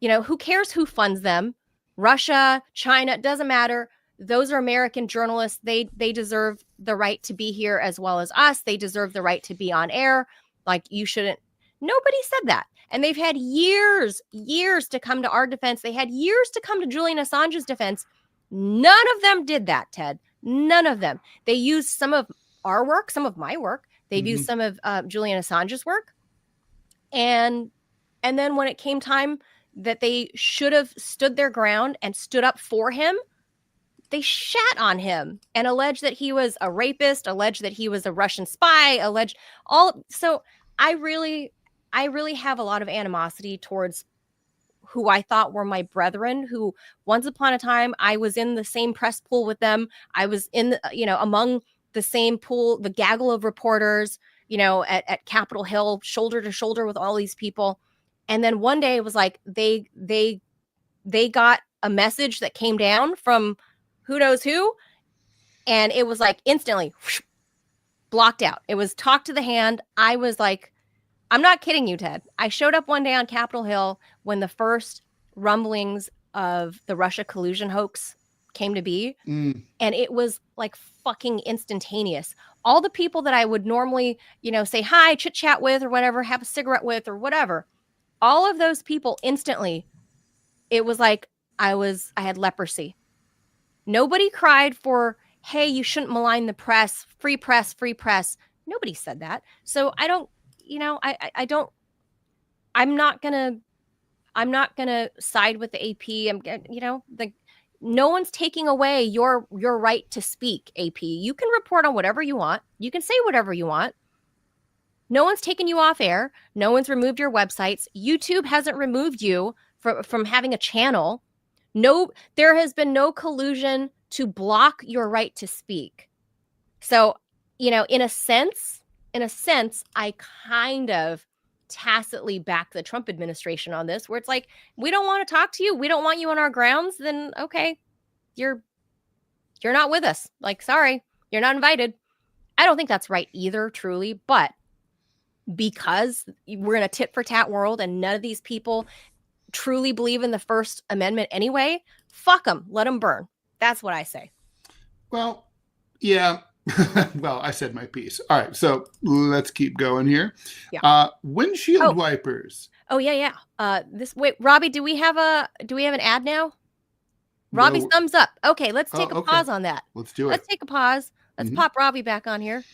who cares who funds them? Russia, China, doesn't matter. Those are American journalists. They deserve the right to be here as well as us. They deserve the right to be on air. You shouldn't. Nobody said that. And they've had years to come to our defense. They had years to come to Julian Assange's defense. None of them did that, Ted. None of them. They used some of our work, some of my work. They've used some of Julian Assange's work. And then when it came time that they should have stood their ground and stood up for him, they shat on him and alleged that he was a rapist, alleged that he was a Russian spy, So I really have a lot of animosity towards who I thought were my brethren, who once upon a time I was in the same press pool with them. I was in among the same pool, the gaggle of reporters, at Capitol Hill, shoulder to shoulder with all these people. And then one day it was like they got a message that came down from who knows who, and it was instantly whoosh, blocked out. It was talk to the hand. I was like, I'm not kidding you, Ted. I showed up one day on Capitol Hill when the first rumblings of the Russia collusion hoax came to be. Mm. And it was like fucking instantaneous. All the people that I would normally, say hi, chit chat with or whatever, have a cigarette with or whatever, all of those people instantly, it was like I had leprosy. Nobody cried for, hey, you shouldn't malign the press, free press, free press. Nobody said that. So I don't, I'm not gonna side with the AP. No one's taking away your right to speak, AP. You can report on whatever you want. You can say whatever you want. No one's taken you off air. No one's removed your websites. YouTube hasn't removed you from having a channel. No, there has been no collusion to block your right to speak. So, in a sense, I kind of tacitly back the Trump administration on this, where it's like, we don't want to talk to you. We don't want you on our grounds. Then, okay, you're not with us. Like, sorry, you're not invited. I don't think that's right either, truly. But because we're in a tit for tat world and none of these people truly believe in the First Amendment anyway, fuck them. Let them burn. That's what I say. Well, yeah. Well, I said my piece. All right, so let's keep going here. Yeah. Windshield wipers. Oh yeah. Wait, Robbie, do we have an ad now? Robbie's thumbs up. Okay, let's take a pause on that. Let's do it. Let's take a pause. Let's pop Robbie back on here.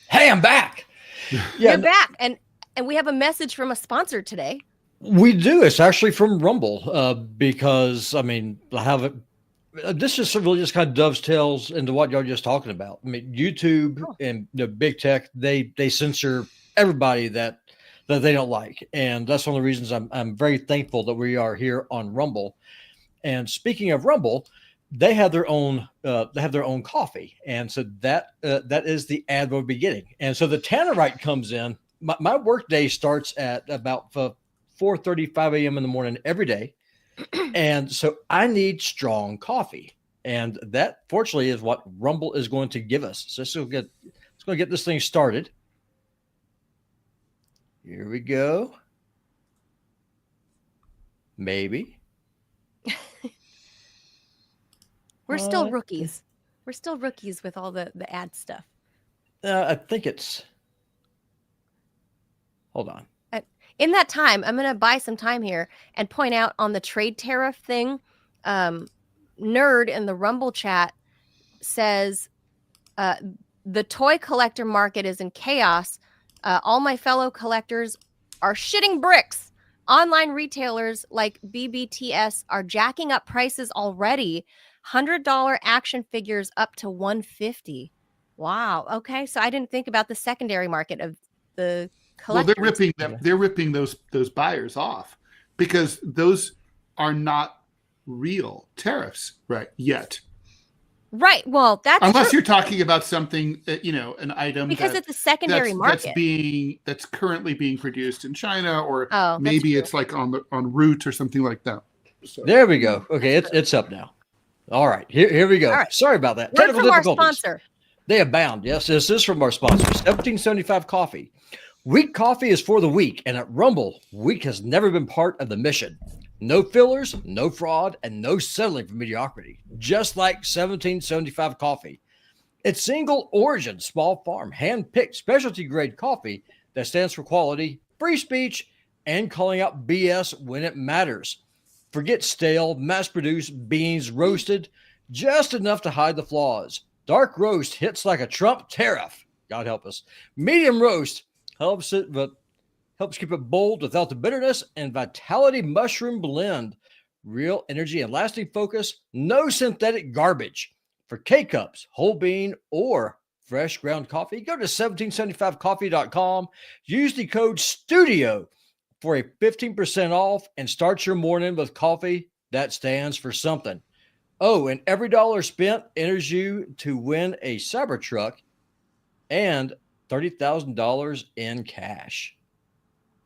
Hey, I'm back. Yeah, you're back, and we have a message from a sponsor today. We do. It's actually from Rumble, because I mean, this just really just kind of dovetails into what y'all just talking about. I mean, YouTube and the big tech, they censor everybody that they don't like, and that's one of the reasons I'm very thankful that we are here on Rumble. And speaking of Rumble, they have their own coffee, and so that is the ad we'll be getting. And so the Tannerite comes in. My work day starts at about 4:35 a.m. in the morning every day. And so I need strong coffee. And that, fortunately, is what Rumble is going to give us. So it's going to get this thing started. Here we go. Maybe. We're still rookies. We're still rookies with all the ad stuff. I think it's... Hold on. In that time, I'm going to buy some time here and point out on the trade tariff thing. Nerd in the Rumble chat says, the toy collector market is in chaos. All my fellow collectors are shitting bricks. Online retailers like BBTS are jacking up prices already. $100 action figures up to $150. Wow. Okay. So I didn't think about the secondary market of the collectors. Well, they're ripping those buyers off because those are not real tariffs yet. Right. Well, that's unless true. You're talking about something, an item because it's a secondary market that's currently being produced in China, or maybe it's like on route or something like that. So. There we go. Okay, it's up now. All right, here we go. Right. Sorry about that. Word from our sponsor. They abound. Yes, this is from our sponsor, 1775 Coffee. Weak coffee is for the weak, and at Rumble, weak has never been part of the mission. No fillers, no fraud, and no settling for mediocrity. Just like 1775 Coffee. It's single origin, small farm, hand-picked, specialty grade coffee that stands for quality, free speech, and calling out BS when it matters. Forget stale, mass-produced beans roasted, just enough to hide the flaws. Dark roast hits like a Trump tariff. God help us. Medium roast helps keep it bold without the bitterness, and vitality mushroom blend. Real energy and lasting focus. No synthetic garbage. For K-Cups, whole bean, or fresh ground coffee, go to 1775coffee.com. Use the code STUDIO for a 15% off and start your morning with coffee that stands for something. Oh, and every dollar spent enters you to win a Cybertruck and $30,000 in cash.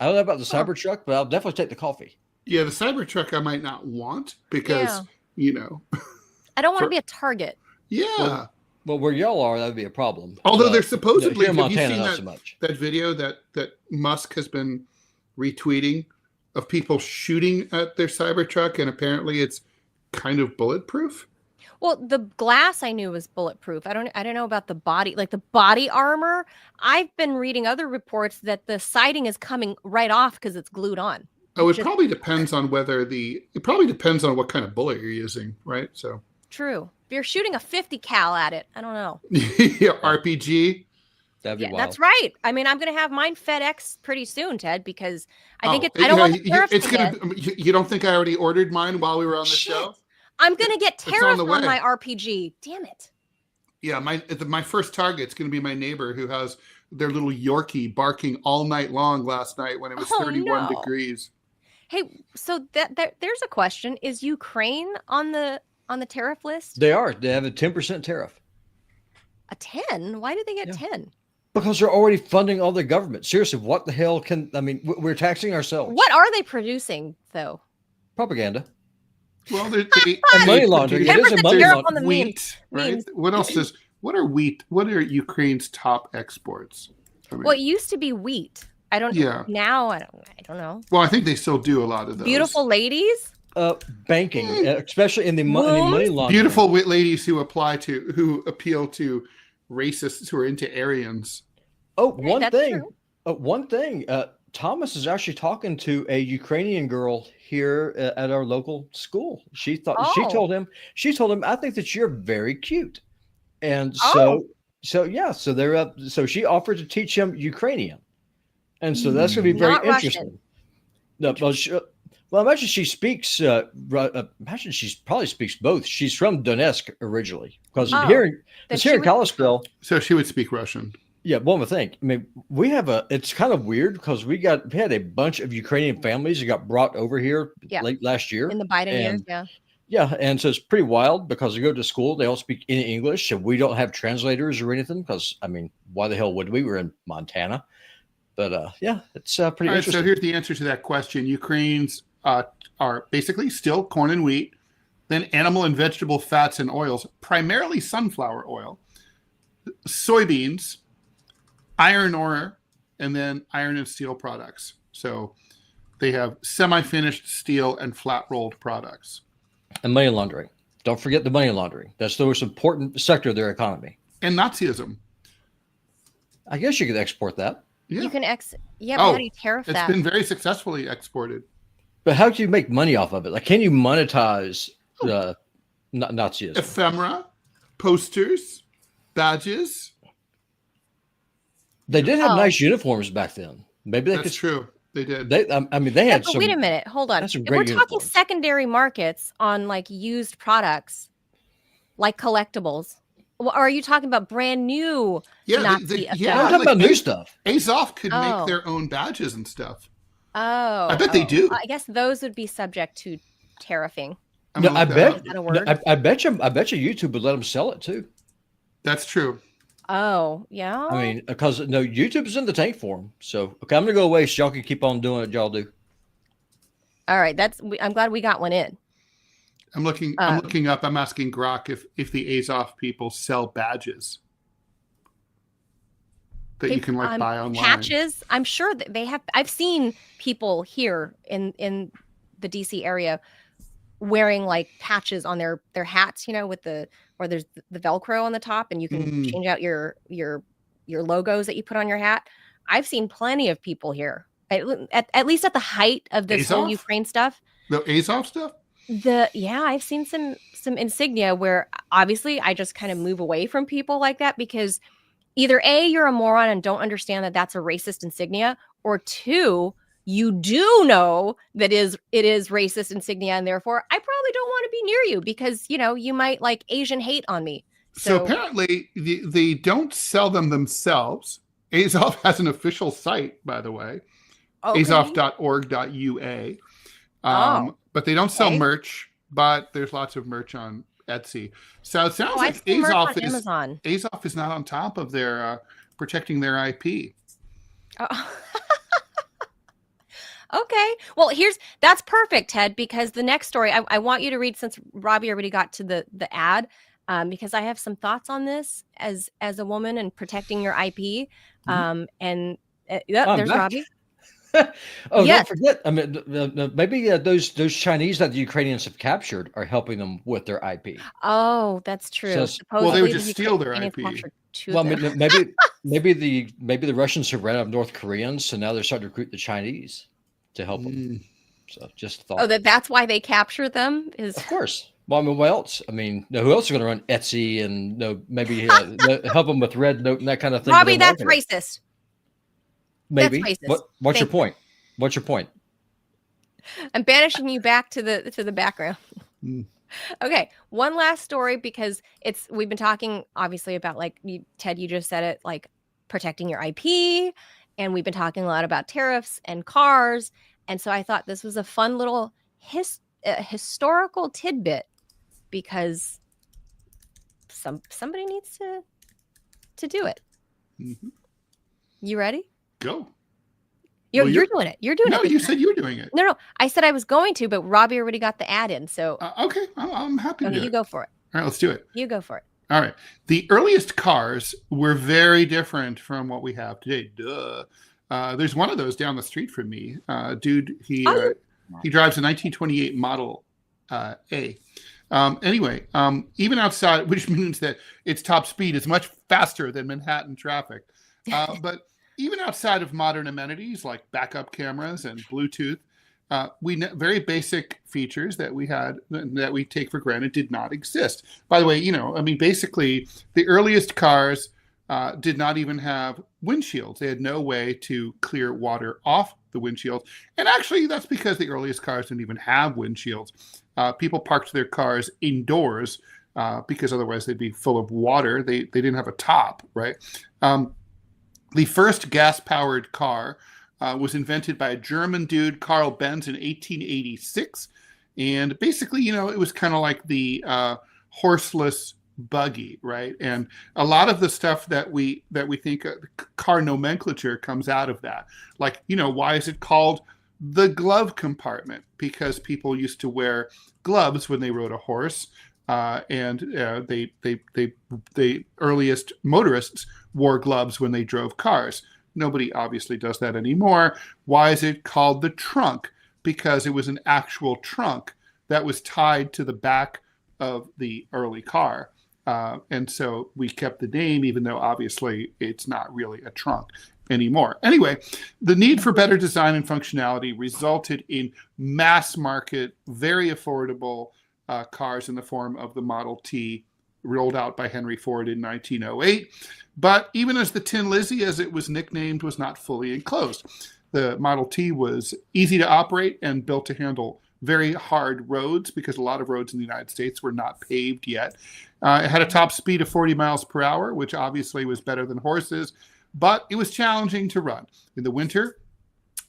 I don't know about the Cybertruck, but I'll definitely take the coffee. Yeah, the Cybertruck I might not want because, I don't want to be a target. Yeah. Well, where y'all are, that would be a problem. Although they're supposedly, here in Montana, have you seen not so much. That video that Musk has been retweeting of people shooting at their Cybertruck, and apparently it's kind of bulletproof? Well, the glass I knew was bulletproof. I don't know about the body, like the body armor. I've been reading other reports that the siding is coming right off because it's glued on. Oh, it probably depends on what kind of bullet you're using, right? So true. If you're shooting a 50 cal at it, I don't know. Yeah, RPG. That'd be wild. That's right. I mean, I'm going to have mine FedEx pretty soon, Ted, because I think I don't want the tariffs You don't think I already ordered mine while we were on the show? I'm going to get tariffs on my RPG. Damn it. Yeah, my first target's going to be my neighbor who has their little Yorkie barking all night long last night when it was 31 degrees. Hey, so there's a question. Is Ukraine on the tariff list? They are. They have a 10% tariff. A 10? Why did they get 10? Because they're already funding all the government. Seriously, what the hell we're taxing ourselves. What are they producing, though? Propaganda. Well, money laundering. It is a money laundering. Wheat, right? What are Ukraine's top exports? Well, it used to be wheat. I don't know. Now, I don't know. Well, I think they still do a lot of those. Beautiful ladies? Banking, especially in the money laundering. Beautiful ladies who appeal to racists who are into Aryans. One thing. Thomas is actually talking to a Ukrainian girl here at our local school. She told him, I think that you're very cute. And so they're up. So she offered to teach him Ukrainian. And so that's going to be very interesting. No, well, imagine she speaks. Imagine she probably speaks both. She's from Donetsk originally, because here in Kalispell. So she would speak Russian. Yeah, one would think. I mean, it's kind of weird because we had a bunch of Ukrainian families that got brought over here late last year in the Biden years. Yeah. Yeah, and so it's pretty wild because they go to school, they all speak in English, and we don't have translators or anything because, I mean, why the hell would we? We're in Montana. But it's pretty interesting. So here's the answer to that question. Ukrainians are basically still corn and wheat, then animal and vegetable fats and oils, primarily sunflower oil, soybeans, iron ore, and then iron and steel products. So they have semi-finished steel and flat-rolled products. And money laundering. Don't forget the money laundering. That's the most important sector of their economy. And Nazism. I guess you could export that. Yeah. You can but how do you tariff that? It's been very successfully exported. But how do you make money off of it? Like, can you monetize Nazism? Ephemera, posters, badges. They did have nice uniforms back then. Maybe that's true. They did. They had some. Wait a minute. Hold on. If we're talking secondary markets on like used products, like collectibles, or are you talking about brand new? I'm talking about new stuff. Azov could make their own badges and stuff. Oh, I bet they do. I guess those would be subject to tariffing. I bet you YouTube would let them sell it too. That's true. Oh, yeah. I mean, because YouTube's in the tank for them. So, okay, I'm gonna go away so y'all can keep on doing what y'all do. All right, I'm glad we got one in. I'm looking up. I'm asking Grok if the Azov people sell badges that you can buy online. Patches. I'm sure that they have. I've seen people here in the DC area wearing like patches on their hats, with there's the Velcro on the top, and you can change out your logos that you put on your hat. I've seen plenty of people here, at least at the height of this whole Ukraine stuff. The Azov stuff. I've seen some insignia where obviously I just kind of move away from people like that, because either A, you're a moron and don't understand that that's a racist insignia, or two, you do know that it is racist insignia, and therefore I probably don't want to be near you because you might like Asian hate on me. So apparently they don't sell them themselves. Azov has an official site, by the way, azov.org.ua. But they don't sell merch, but there's lots of merch on Etsy. So it sounds like Azov is not on top of their protecting their IP. Oh. Okay. Well, that's perfect, Ted, because the next story I want you to read, since Robbie already got to the ad, because I have some thoughts on this as a woman and protecting your IP. There's back. Robbie. Oh, Yes. don't forget. I mean, maybe those Chinese that the Ukrainians have captured are helping them with their IP. Oh, that's true. So, Supposedly, well, they would the just steal their Ukrainians IP. captured two well, of I them. mean, maybe the Russians have ran out of North Koreans, so now they're starting to recruit the Chinese to help them. So, just a thought. Oh, that's why they capture them? Is Of course. Well, I mean, what else? I mean, who else is going to run Etsy and maybe help them with Red Note and that kind of thing? Robbie, that's racist. Maybe. That's racist. What's your point? What's your point? I'm banishing you back to the background. Okay, one last story, because we've been talking obviously about, like, Ted, you just said it, like protecting your IP, and we've been talking a lot about tariffs and cars, and so I thought this was a fun little historical tidbit, because somebody needs to do it. Mm-hmm. You ready? Go. You're doing it. You're doing it. No, you said you were doing it. No, I said I was going to, but Robbie already got the ad in. So okay, I'm happy to do it. You go for it. All right, let's do it. You go for it. All right. The earliest cars were very different from what we have today. Duh. There's one of those down the street from me. Dude, he drives a 1928 Model A. Anyway, even outside, which means that its top speed is much faster than Manhattan traffic. But even outside of modern amenities like backup cameras and Bluetooth, very basic features that we had, that we take for granted, did not exist. By the way, basically the earliest cars did not even have windshields. They had no way to clear water off the windshield. And actually, that's because the earliest cars didn't even have windshields. People parked their cars indoors because otherwise they'd be full of water. They didn't have a top, right? The first gas-powered car was invented by a German dude, Carl Benz, in 1886. And basically, it was kind of like the horseless buggy, right? And a lot of the stuff that we think car nomenclature comes out of that. Like, why is it called the glove compartment? Because people used to wear gloves when they rode a horse. And the earliest motorists wore gloves when they drove cars. Nobody obviously does that anymore. Why is it called the trunk? Because it was an actual trunk that was tied to the back of the early car. And so we kept the name, even though obviously it's not really a trunk anymore. Anyway, the need for better design and functionality resulted in mass market, very affordable cars in the form of the Model T, rolled out by Henry Ford in 1908. But even as the Tin Lizzie, as it was nicknamed, was not fully enclosed. The Model T was easy to operate and built to handle very hard roads, because a lot of roads in the United States were not paved yet. It had a top speed of 40 miles per hour, which obviously was better than horses, but it was challenging to run. In the winter,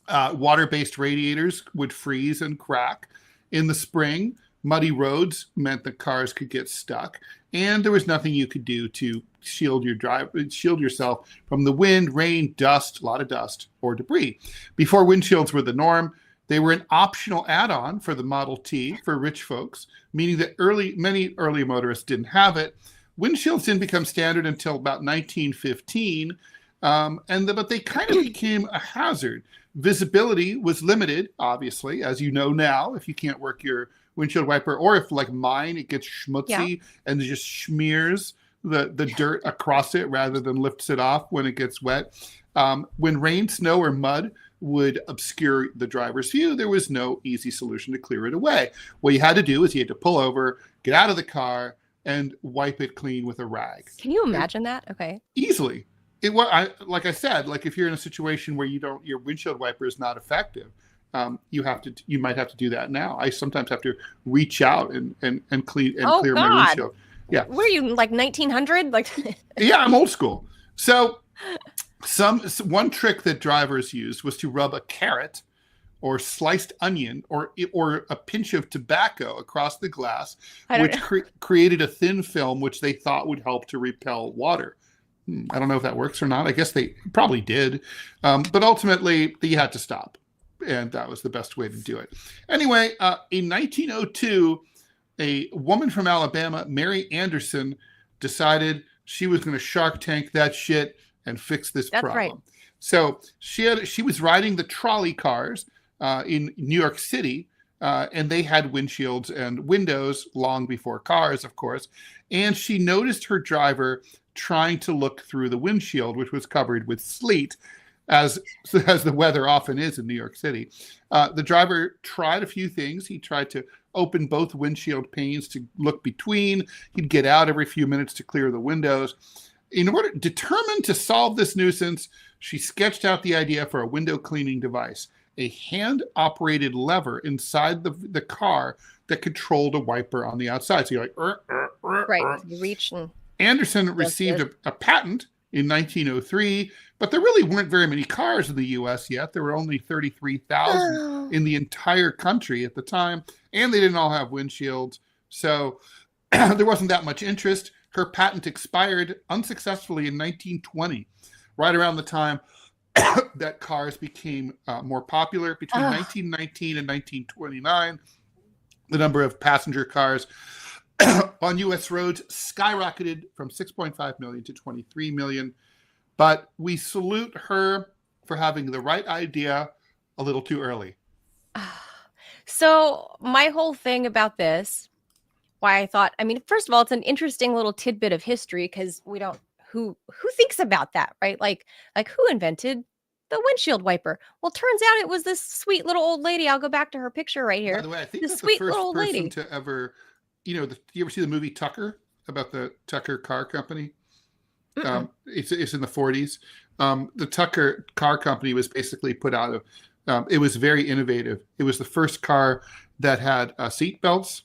water-based radiators would freeze and crack. In the spring, muddy roads meant that cars could get stuck, and there was nothing you could do to shield yourself from the wind, rain, dust, a lot of dust, or debris. Before windshields were the norm, they were an optional add-on for the Model T for rich folks, meaning that many early motorists didn't have it. Windshields didn't become standard until about 1915, but they kind of became a hazard. Visibility was limited, obviously, as you know now, if you can't work your windshield wiper, or if, like mine, it gets schmutzy and it just smears the dirt across it rather than lifts it off when it gets wet. When rain, snow, or mud would obscure the driver's view, there was no easy solution to clear it away. What you had to do is you had to pull over, get out of the car, and wipe it clean with a rag. Can you imagine that? Okay. Easily. Like I said, like if you're in a situation where your windshield wiper is not effective, you might have to do that now. I sometimes have to reach out and clear my windshield. Yeah. Were you like 1900? Like yeah, I'm old school. So one trick that drivers used was to rub a carrot or sliced onion or a pinch of tobacco across the glass, which created a thin film which they thought would help to repel water. I don't know if that works or not. I guess they probably did. But ultimately, you had to stop. And that was the best way to do it. Anyway, in 1902, a woman from Alabama, Mary Anderson, decided she was going to Shark Tank that shit and fix this problem. Right. So she was riding the trolley cars in New York City, and they had windshields and windows long before cars, of course. And she noticed her driver trying to look through the windshield, which was covered with sleet, as the weather often is in New York City. The driver tried a few things. He tried to open both windshield panes to look between. He'd get out every few minutes to clear the windows. Determined to solve this nuisance, she sketched out the idea for a window cleaning device, a hand-operated lever inside the car that controlled a wiper on the outside. So you're like, right, you reach. And Anderson received a patent in 1903, but there really weren't very many cars in the U.S. yet. There were only 33,000 in the entire country at the time, and they didn't all have windshields. So there wasn't that much interest. Her patent expired unsuccessfully in 1920, right around the time that cars became more popular. Between 1919 and 1929, the number of passenger cars on U.S. roads skyrocketed from 6.5 million to 23 million. But we salute her for having the right idea a little too early. So my whole thing about this, why I thought, I mean, first of all, it's an interesting little tidbit of history because we don't, who thinks about that, right? Like who invented the windshield wiper? Well, turns out it was this sweet little old lady. I'll go back to her picture right here. By the way, I think the that's sweet the first little person lady to ever, you ever see the movie Tucker about the Tucker car company? It's in the 40s. The Tucker car company was basically put out of, it was very innovative. It was the first car that had seat belts,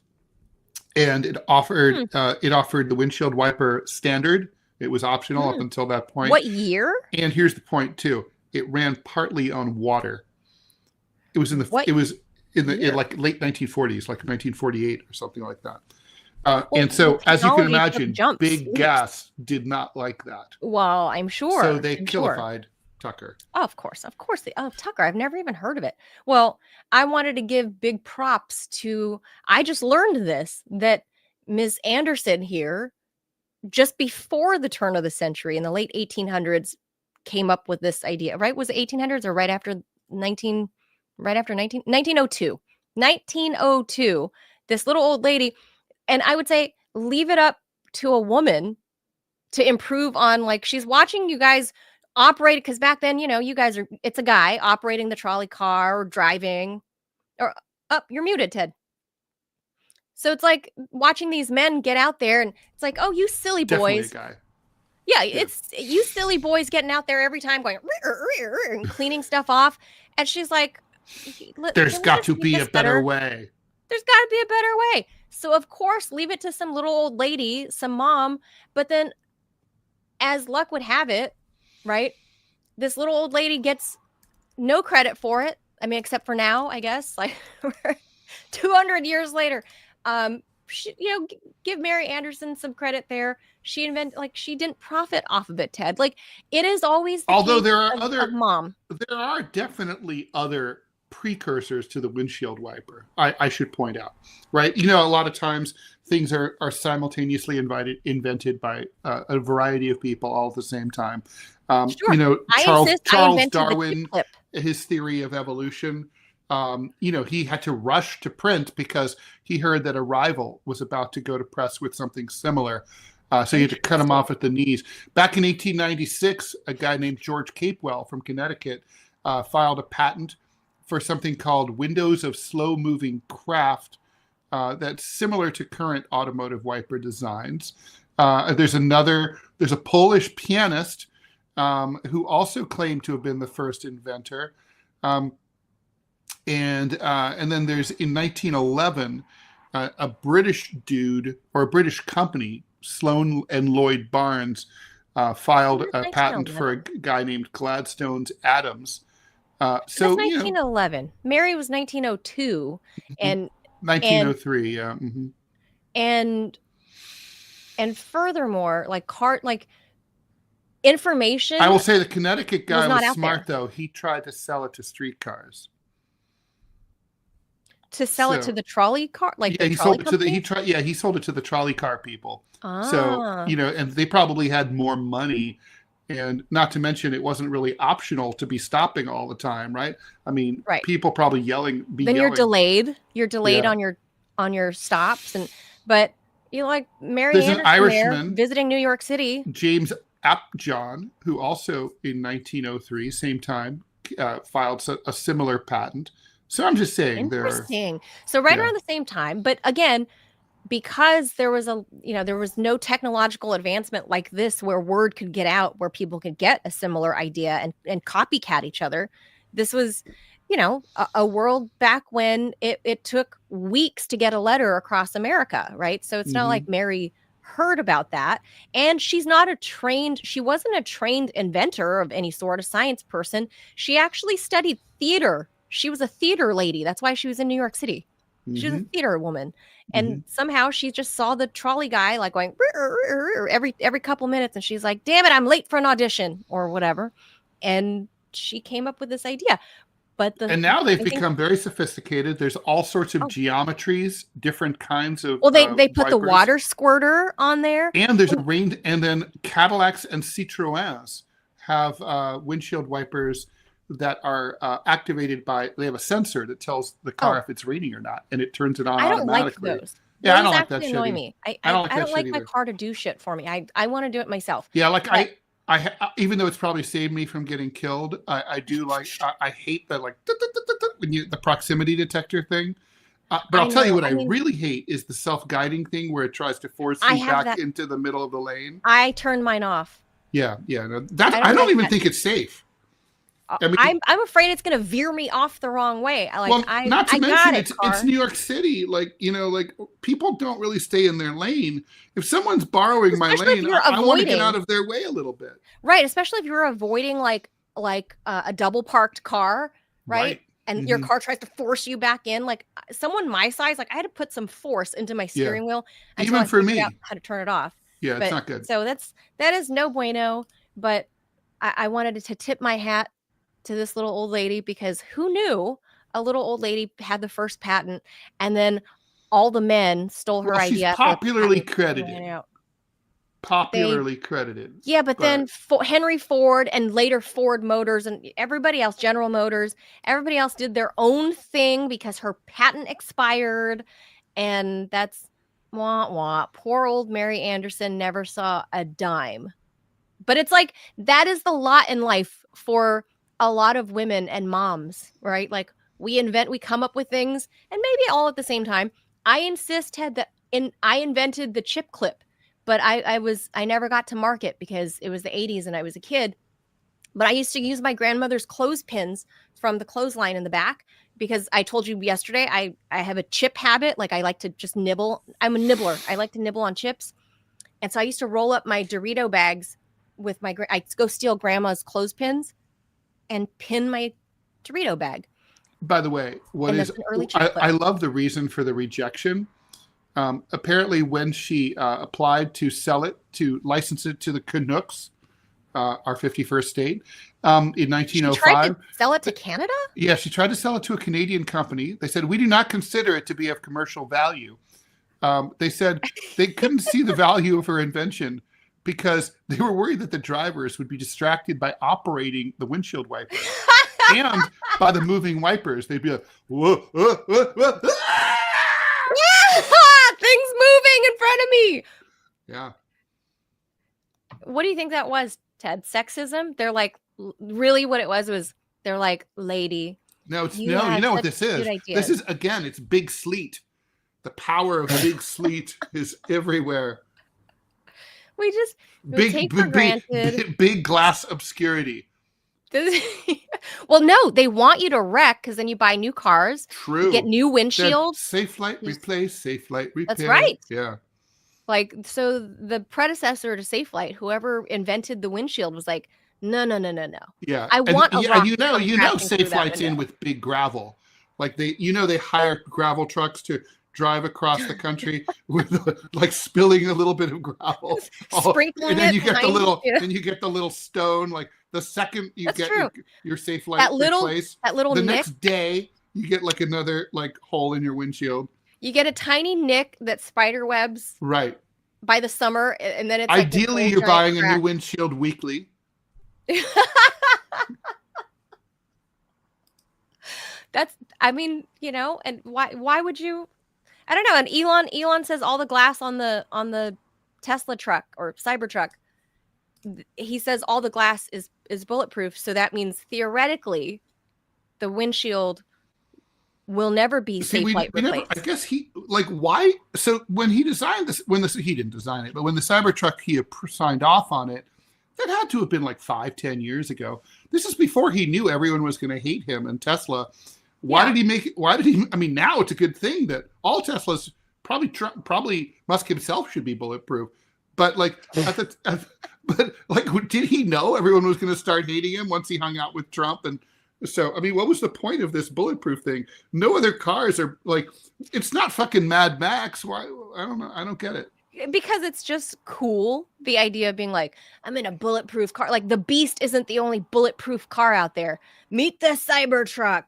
and it offered the windshield wiper standard. It was optional up until that point. What year? And here's the point too. It ran partly on water. It was in like late 1940s, like 1948 or something like that. And so, as you can imagine, big gas did not like that. Well, I'm sure. So they killified Tucker. Oh, of course. Tucker. I've never even heard of it. Well, I wanted to give big props to, I just learned this, that Ms. Anderson here, just before the turn of the century in the late 1800s, came up with this idea, right? Was it 1800s or right after 1902? 1902, this little old lady. And I would say leave it up to a woman to improve on, like, she's watching you guys operate, because back then, you guys it's a guy operating the trolley car or driving, or you're muted, Ted. So it's like watching these men get out there, and it's like, oh, you silly boys. Definitely a guy. Yeah, it's you silly boys getting out there every time going and cleaning stuff off. And she's like, there's got to be a better way. There's got to be a better way. So, of course, leave it to some little old lady, some mom. But then, as luck would have it, right, this little old lady gets no credit for it. I mean, except for now, I guess, like 200 years later. Give Mary Anderson some credit there. She didn't profit off of it, Ted. Like, it is always the although case there are there are definitely other precursors to the windshield wiper, I should point out, right? A lot of times things are simultaneously invented by a variety of people all at the same time. Sure. Charles Darwin, his theory of evolution, he had to rush to print because he heard that a rival was about to go to press with something similar. So he had to cut him off at the knees. Back in 1896, a guy named George Capewell from Connecticut filed a patent for something called windows of slow-moving craft that's similar to current automotive wiper designs. There's a Polish pianist who also claimed to have been the first inventor. And then there's, in 1911, a British dude, or a British company, Sloan and Lloyd Barnes, filed a patent for a guy named Gladstone's Adams. That's 1911. Mary was 1902, and 1903. Yeah. Mm-hmm. And furthermore, information. I will say the Connecticut guy was smart, though. He tried to sell it to streetcars. To sell it to the trolley car, he sold it to the trolley car people. So and they probably had more money And not to mention, it wasn't really optional to be stopping all the time, right? I mean, Right. people probably yelling. You're delayed. You're delayed on your stops, but you know, like Mary There's Anderson an Irishman visiting New York City, James Apjohn, who also in 1903, same time, filed a similar patent. So I'm just saying, interesting. So right around the same time, but again, because there was no technological advancement like this where word could get out, where people could get a similar idea and copycat each other. This was, a world back when it took weeks to get a letter across America, right? So it's not like Mary heard about that. And she wasn't a trained inventor of any sort, a science person. She actually studied theater. She was a theater lady. That's why she was in New York City. She was a theater woman. And somehow she just saw the trolley guy like going every couple minutes. And she's like, damn it, I'm late for an audition or whatever. And she came up with this idea. And now they've become very sophisticated. There's all sorts of geometries, different kinds of. Well, they put the water squirter on there. And there's and then Cadillacs and Citroëns have windshield wipers that are activated they have a sensor that tells the car if it's raining or not, and it turns it on automatically. I don't like those. Yeah, I don't like that shit. Annoy me. I don't like my car to do shit for me. I want to do it myself. Yeah, I even though it's probably saved me from getting killed, I do I hate that when the proximity detector thing. But I'll tell you what I really hate is the self-guiding thing where it tries to force you back into the middle of the lane. I turned mine off. Yeah. No, I don't even think it's safe. I mean, I'm afraid it's going to veer me off the wrong way. Not to mention it's New York City. People don't really stay in their lane. If someone's borrowing my lane, I want to get out of their way a little bit. Right, especially if you're avoiding a double parked car, right? And your car tries to force you back in. Like someone my size, I had to put some force into my steering wheel until even for me, out how to turn it off. Yeah, it's not good. So that is no bueno. But I wanted to tip my hat to this little old lady, because who knew a little old lady had the first patent, and then all the men stole her idea. She's popularly credited. Yeah, but then Henry Ford and later Ford Motors and everybody else, General Motors, everybody else did their own thing because her patent expired, and that's wah wah. Poor old Mary Anderson never saw a dime. But it's like that is the lot in life for a lot of women and moms, right? Like we come up with things, and maybe all at the same time. I I invented the chip clip, but I never got to market because it was the 80s and I was a kid. But I used to use my grandmother's clothespins from the clothesline in the back, because I told you yesterday I have a chip habit. Like I like to just nibble. I'm a nibbler. I like to nibble on chips. And so I used to roll up my Dorito bags with I'd go steal grandma's clothespins and pin my Dorito bag. By the way, I love the reason for the rejection. Apparently, when she applied to license it to the Canucks, our 51st state, in 1905. She tried to sell it to Canada? Yeah, she tried to sell it to a Canadian company. They said, we do not consider it to be of commercial value. They said they couldn't see the value of her invention because they were worried that the drivers would be distracted by operating the windshield wiper and by the moving wipers. They'd be like, whoa, whoa, whoa, whoa. Things moving in front of me. Yeah. What do you think that was, Ted? Sexism? They're like, really what it was they're like, lady. No, you know what this is? This is, again, it's big sleet. The power of big sleet is everywhere. We take for granted. Big glass obscurity. Well, no, they want you to wreck because then you buy new cars. True. You get new windshields. Safe light replace, safe light repair. That's right. Yeah. Like, so the predecessor to Safe Light, whoever invented the windshield, was like, no. Yeah. I want a rock. You know, Safe Light's in with big gravel. Like they hire gravel trucks to drive across the country with spilling a little bit of gravel, sprinkling and then it. You get the little, then you get the little stone. Like the second you get your Safe Light replaced, the next day you get another hole in your windshield. You get a tiny nick that spider webs right by the summer, and then it's ideally you're buying a new windshield weekly. That's, I mean, you know, and why would you? I don't know. And Elon says all the glass on the Tesla truck or Cybertruck, he says all the glass is bulletproof. So that means theoretically, the windshield will never be safe light replaced. I guess why? So when he designed this, he didn't design it, but when the Cybertruck, he signed off on it, that had to have been like 5-10 years ago. This is before he knew everyone was going to hate him and Tesla. Why did he make it? I mean, now it's a good thing that all Teslas, probably Musk himself, should be bulletproof. But did he know everyone was going to start hating him once he hung out with Trump? And so, I mean, what was the point of this bulletproof thing? No other cars are it's not fucking Mad Max. Why? I don't know. I don't get it. Because it's just cool. The idea of being like, I'm in a bulletproof car. Like, the Beast isn't the only bulletproof car out there. Meet the Cybertruck.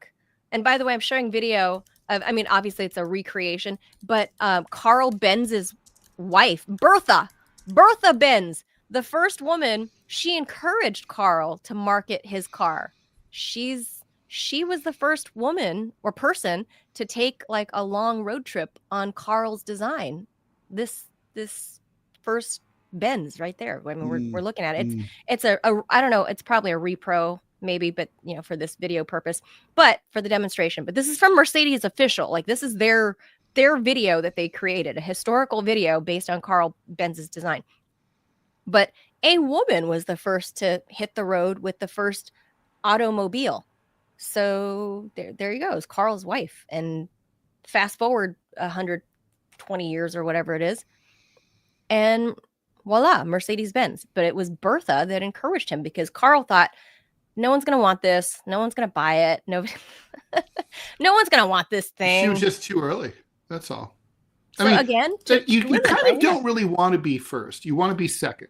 And by the way, I'm showing video of, I mean, obviously it's a recreation, but Carl Benz's wife, Bertha Benz, the first woman, she encouraged Carl to market his car. She was the first woman or person to take like a long road trip on Carl's design. This first Benz right there. I mean, we're looking at it. It's a I don't know. It's probably a repro maybe, but you know, for this video purpose, but for the demonstration. But this is from Mercedes official. Like, this is their video that they created, a historical video based on Carl Benz's design. But a woman was the first to hit the road with the first automobile. So there you go. It's Carl's wife. And fast forward 120 years or whatever it is, and voila, Mercedes-Benz. But it was Bertha that encouraged him, because Carl thought, no one's going to want this. No one's going to buy it. No one's going to want this thing. She was just too early. That's all. So I mean, again, you kind of don't really want to be first. You want to be second.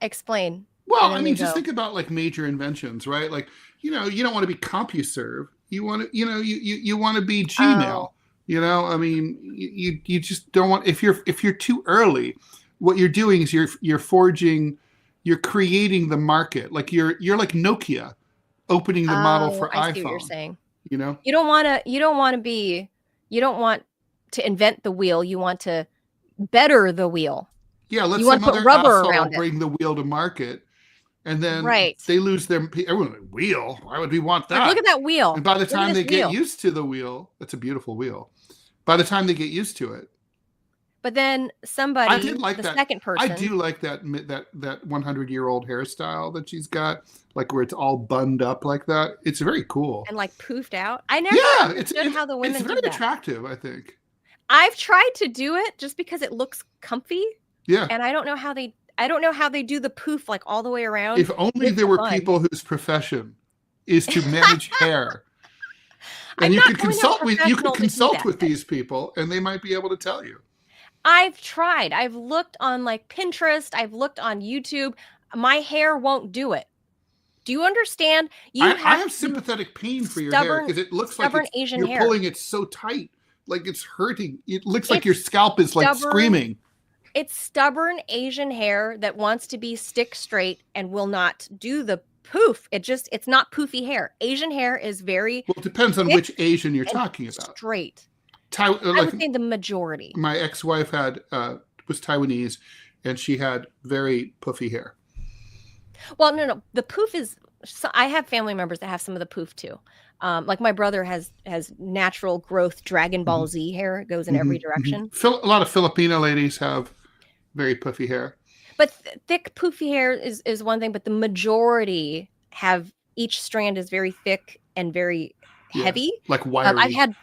Explain. Well, I mean, just think about like major inventions, right? Like, you know, you don't want to be CompuServe. You want to, you want to be Gmail. You know, I mean, you just don't want, if you're too early, what you're doing is you're creating the market. Like you're like Nokia opening the model for iPhone. I see what you're saying. You know, you don't want to invent the wheel. You want to better the wheel. Yeah, let's put rubber around it. Bring the wheel to market, and then they lose everyone. Wheel? Why would we want that? Like, look at that wheel. And by the time they get used to the wheel, that's a beautiful wheel. By the time they get used to it. But then somebody, I did like the that. second person. I do like that 100-year-old hairstyle that she's got, like where it's all bunned up like that. It's very cool and like poofed out. I never understood how the women. It's very attractive. I think I've tried to do it just because it looks comfy. Yeah, and I don't know how they do the poof like all the way around. If only there were people whose profession is to manage hair. And you could consult with these people, and they might be able to tell you. I've tried. I've looked on like Pinterest. I've looked on YouTube. My hair won't do it. Do you understand? I have sympathetic pain for your hair because it looks like you're pulling it so tight, like it's hurting. It looks like your scalp is like screaming. It's stubborn Asian hair that wants to be stick straight and will not do the poof. It's not poofy hair. Asian hair is very well. It depends on which Asian you're talking about. Straight. I would say the majority. My ex-wife was Taiwanese, and she had very poofy hair. Well, no. The poof is. So I have family members that have some of the poof too. Like my brother has natural growth Dragon Ball Z hair. It goes in every direction. A lot of Filipino ladies have very poofy hair. But thick poofy hair is one thing, but the majority have, each strand is very thick and very heavy. Like wiry.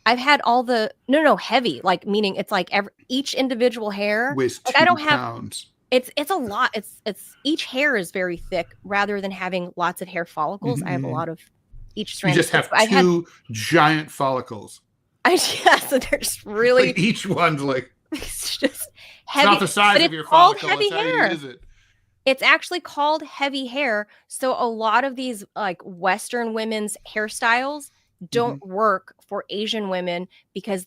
I've had all the heavy, like meaning it's like each individual hair weighs 2 pounds. It's a lot. It's each hair is very thick rather than having lots of hair follicles. I have a lot of each strand. You just have two giant follicles. So they're just really like each one's like it's just heavy. It's not the size of your follicle. Heavy it's hair. How you use it. It's actually called heavy hair. So a lot of these like Western women's hairstyles don't work for Asian women because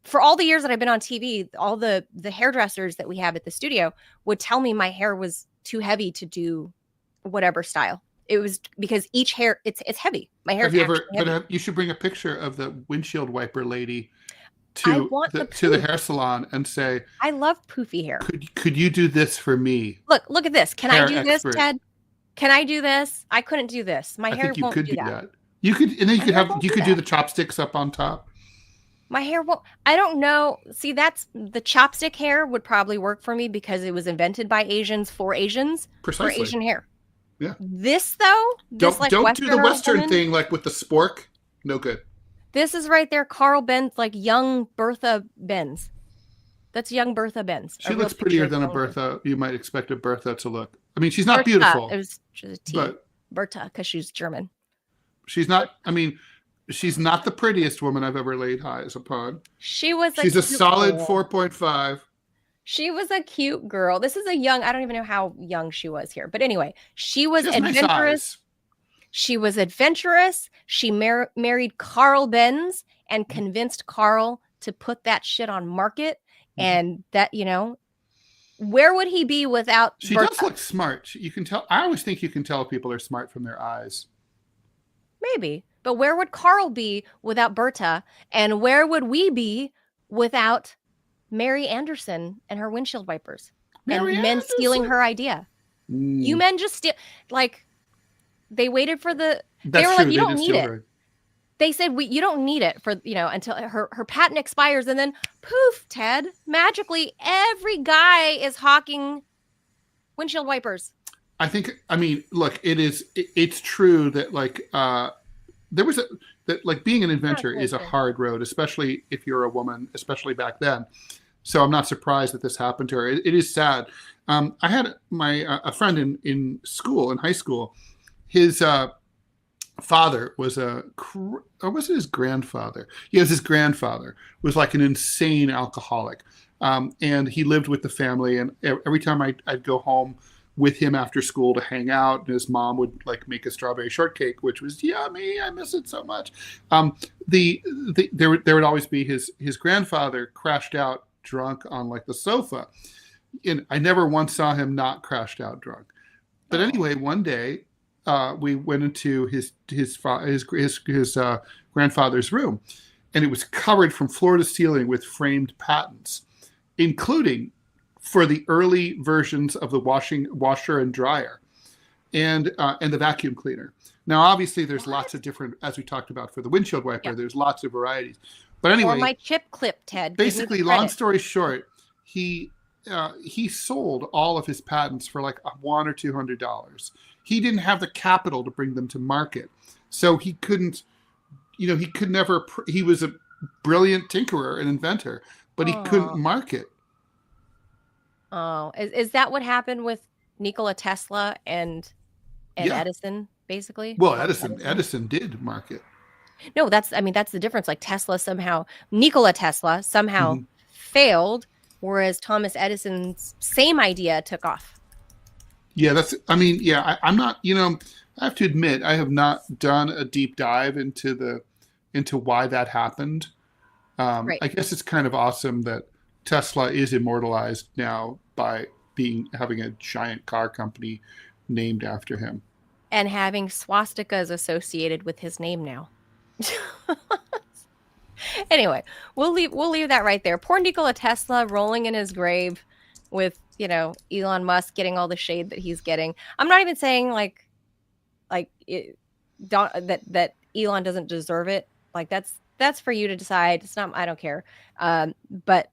for all the years that I've been on TV, all the hairdressers that we have at the studio would tell me my hair was too heavy to do whatever style. It was because each hair, it's heavy. My hair. You should bring a picture of the windshield wiper lady to the hair salon and say, I love poofy hair. Could you do this for me? Look at this. Can I do this, Ted? Can I do this? I couldn't do this. My hair won't do that. You could, and then you could do the chopsticks up on top. My hair won't. I don't know. See, that's the chopstick hair would probably work for me because it was invented by Asians for Asians. Precisely. For Asian hair. Yeah. This though, don't do the Western thing like with the spork. No good. This is right there, Carl Benz, like young Bertha Benz. That's young Bertha Benz. She looks prettier than a Bertha. You might expect a Bertha to look. I mean, she's not beautiful. She's a T. But Bertha, because she's German. She's not. I mean, she's not the prettiest woman I've ever laid eyes upon. She's a solid 4.5. She was a cute girl. This is a young. I don't even know how young she was here, but anyway, she was adventurous. Nice. She was adventurous. She married Carl Benz and convinced Carl to put that shit on market. And that, where would he be without She Bertha? does look smart. You can tell. I always think you can tell people are smart from their eyes. Maybe. But where would Carl be without Bertha? And where would we be without Mary Anderson and her windshield wipers? Men stealing her idea. You men just steal. Like, they waited for the... They were like, you don't need it. They said, you don't need it for, until her patent expires. And then, poof, Ted, magically, every guy is hawking windshield wipers. Look, it's true that, being an inventor is a hard road, especially if you're a woman, especially back then. So I'm not surprised that this happened to her. It is sad. I had a friend in high school. His father was or was it his grandfather? Yeah, it was his grandfather. Was like an insane alcoholic, and he lived with the family. And every time I'd go home with him after school to hang out, and his mom would make a strawberry shortcake, which was yummy. I miss it so much. There would always be his grandfather crashed out drunk on the sofa, and I never once saw him not crashed out drunk. But anyway, one day we went into his grandfather's room, and it was covered from floor to ceiling with framed patents, including for the early versions of the washer and dryer, and the vacuum cleaner. Now, obviously, there's lots of different, as we talked about for the windshield wiper. There's lots of varieties. But anyway, or my chip clip, Ted. Basically, long story short, he sold all of his patents for $100 or $200. He didn't have the capital to bring them to market, so he couldn't. He could never. He was a brilliant tinkerer and inventor, but he couldn't market. Oh, is that what happened with Nikola Tesla and Edison, basically? Well, Edison did market. No, that's the difference. Nikola Tesla somehow failed, whereas Thomas Edison's same idea took off. Yeah, I'm not, I have to admit, I have not done a deep dive into why that happened. Right. I guess it's kind of awesome that Tesla is immortalized now by having a giant car company named after him. And having swastikas associated with his name now. Anyway, we'll leave that right there. Poor Nikola Tesla rolling in his grave with Elon Musk getting all the shade that he's getting. I'm not even saying that Elon doesn't deserve it. That's for you to decide. It's not. I don't care. But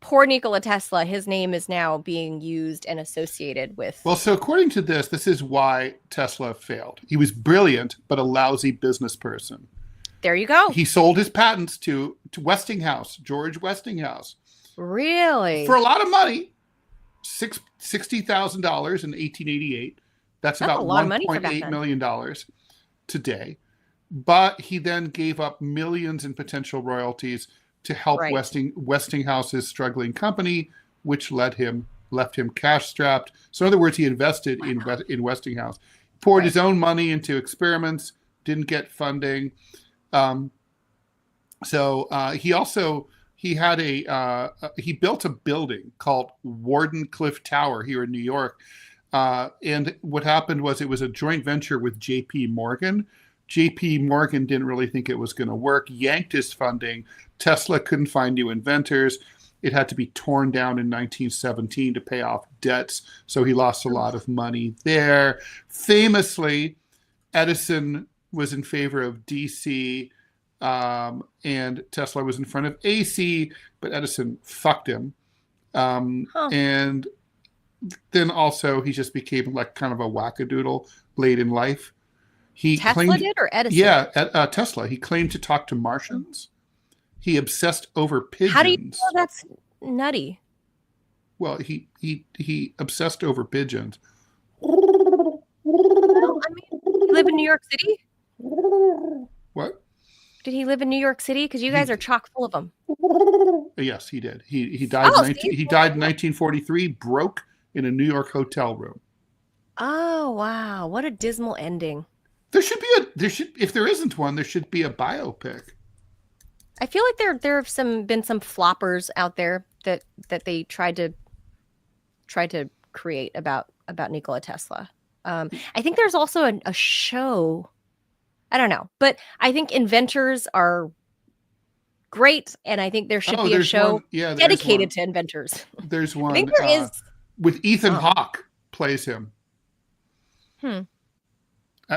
poor Nikola Tesla, his name is now being used and associated with. Well, so according to this is why Tesla failed. He was brilliant, but a lousy business person. There you go. He sold his patents to Westinghouse, George Westinghouse. Really? For a lot of money, $60,000 in 1888. That's about $1.8 million today. But he then gave up millions in potential royalties to help Westinghouse's struggling company, which left him cash strapped. So in other words, he invested in Westinghouse, poured his own money into experiments, didn't get funding. So he he had he built a building called Wardenclyffe Tower here in New York. And what happened was it was a joint venture with J.P. Morgan. J.P. Morgan didn't really think it was going to work, yanked his funding. Tesla couldn't find new inventors. It had to be torn down in 1917 to pay off debts. So he lost a lot of money there. Famously, Edison was in favor of DC, and Tesla was in front of AC, but Edison fucked him. And then also he just became like kind of a wackadoodle late in life. Tesla did, or Edison? Yeah, Tesla. He claimed to talk to Martians. He obsessed over pigeons. How do you know that's nutty? Well, he obsessed over pigeons. Well, I mean, you live in New York City? What? Did he live in New York City? Because you guys are chock full of them. Yes, he did. He died. He died in 1943, broke in a New York hotel room. Oh wow! What a dismal ending. There should if there isn't one, there should be a biopic. I feel like there have been some floppers out there that they tried to create about Nikola Tesla. I think there's also a show. I don't know, but I think inventors are great, and I think there should be a show dedicated to inventors. There's one. I think there is. With Ethan Hawke plays him.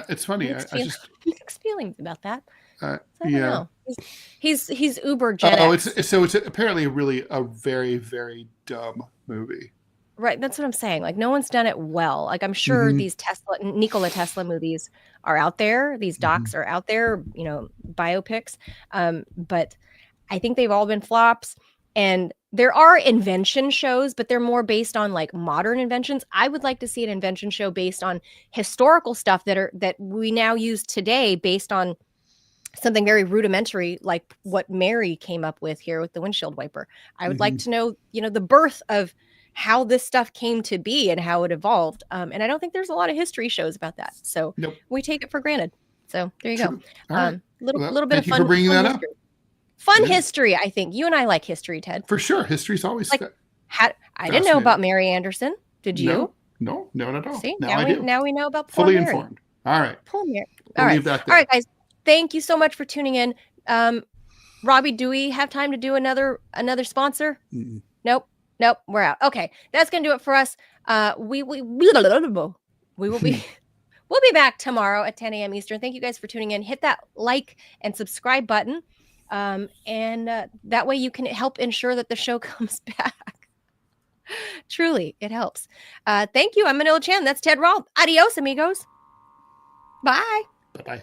It's funny. Mixed feelings about that. I don't know. He's uber Gen X. It's apparently a very, very dumb movie. Right, that's what I'm saying. Like, no one's done it well. Like, I'm sure these Nikola Tesla movies are out there. These docs are out there, biopics. But I think they've all been flops. And there are invention shows, but they're more based on like modern inventions. I would like to see an invention show based on historical stuff that we now use today, based on something very rudimentary, like what Mary came up with here with the windshield wiper. I would like to know, the birth of how this stuff came to be and how it evolved. And I don't think there's a lot of history shows about that. So we take it for granted. So there you go. Right. Little bit of fun. Thank you for bringing that up. Fun history, I think. You and I like history, Ted. For sure. History's always I didn't know about Mary Anderson. Did you? No, not at all. See, now we know about fully Mary. informed. All right. Poor Mary. All right. All right, guys. Thank you so much for tuning in. Robbie, do we have time to do another sponsor? Nope, we're out. Okay, that's gonna do it for us. We will be we'll be back tomorrow at 10 a.m. Eastern. Thank you guys for tuning in. Hit that like and subscribe button, and that way you can help ensure that the show comes back. Truly, it helps. Thank you. I'm Manila Chan. That's Ted Rall. Adios, amigos. Bye. Bye-bye.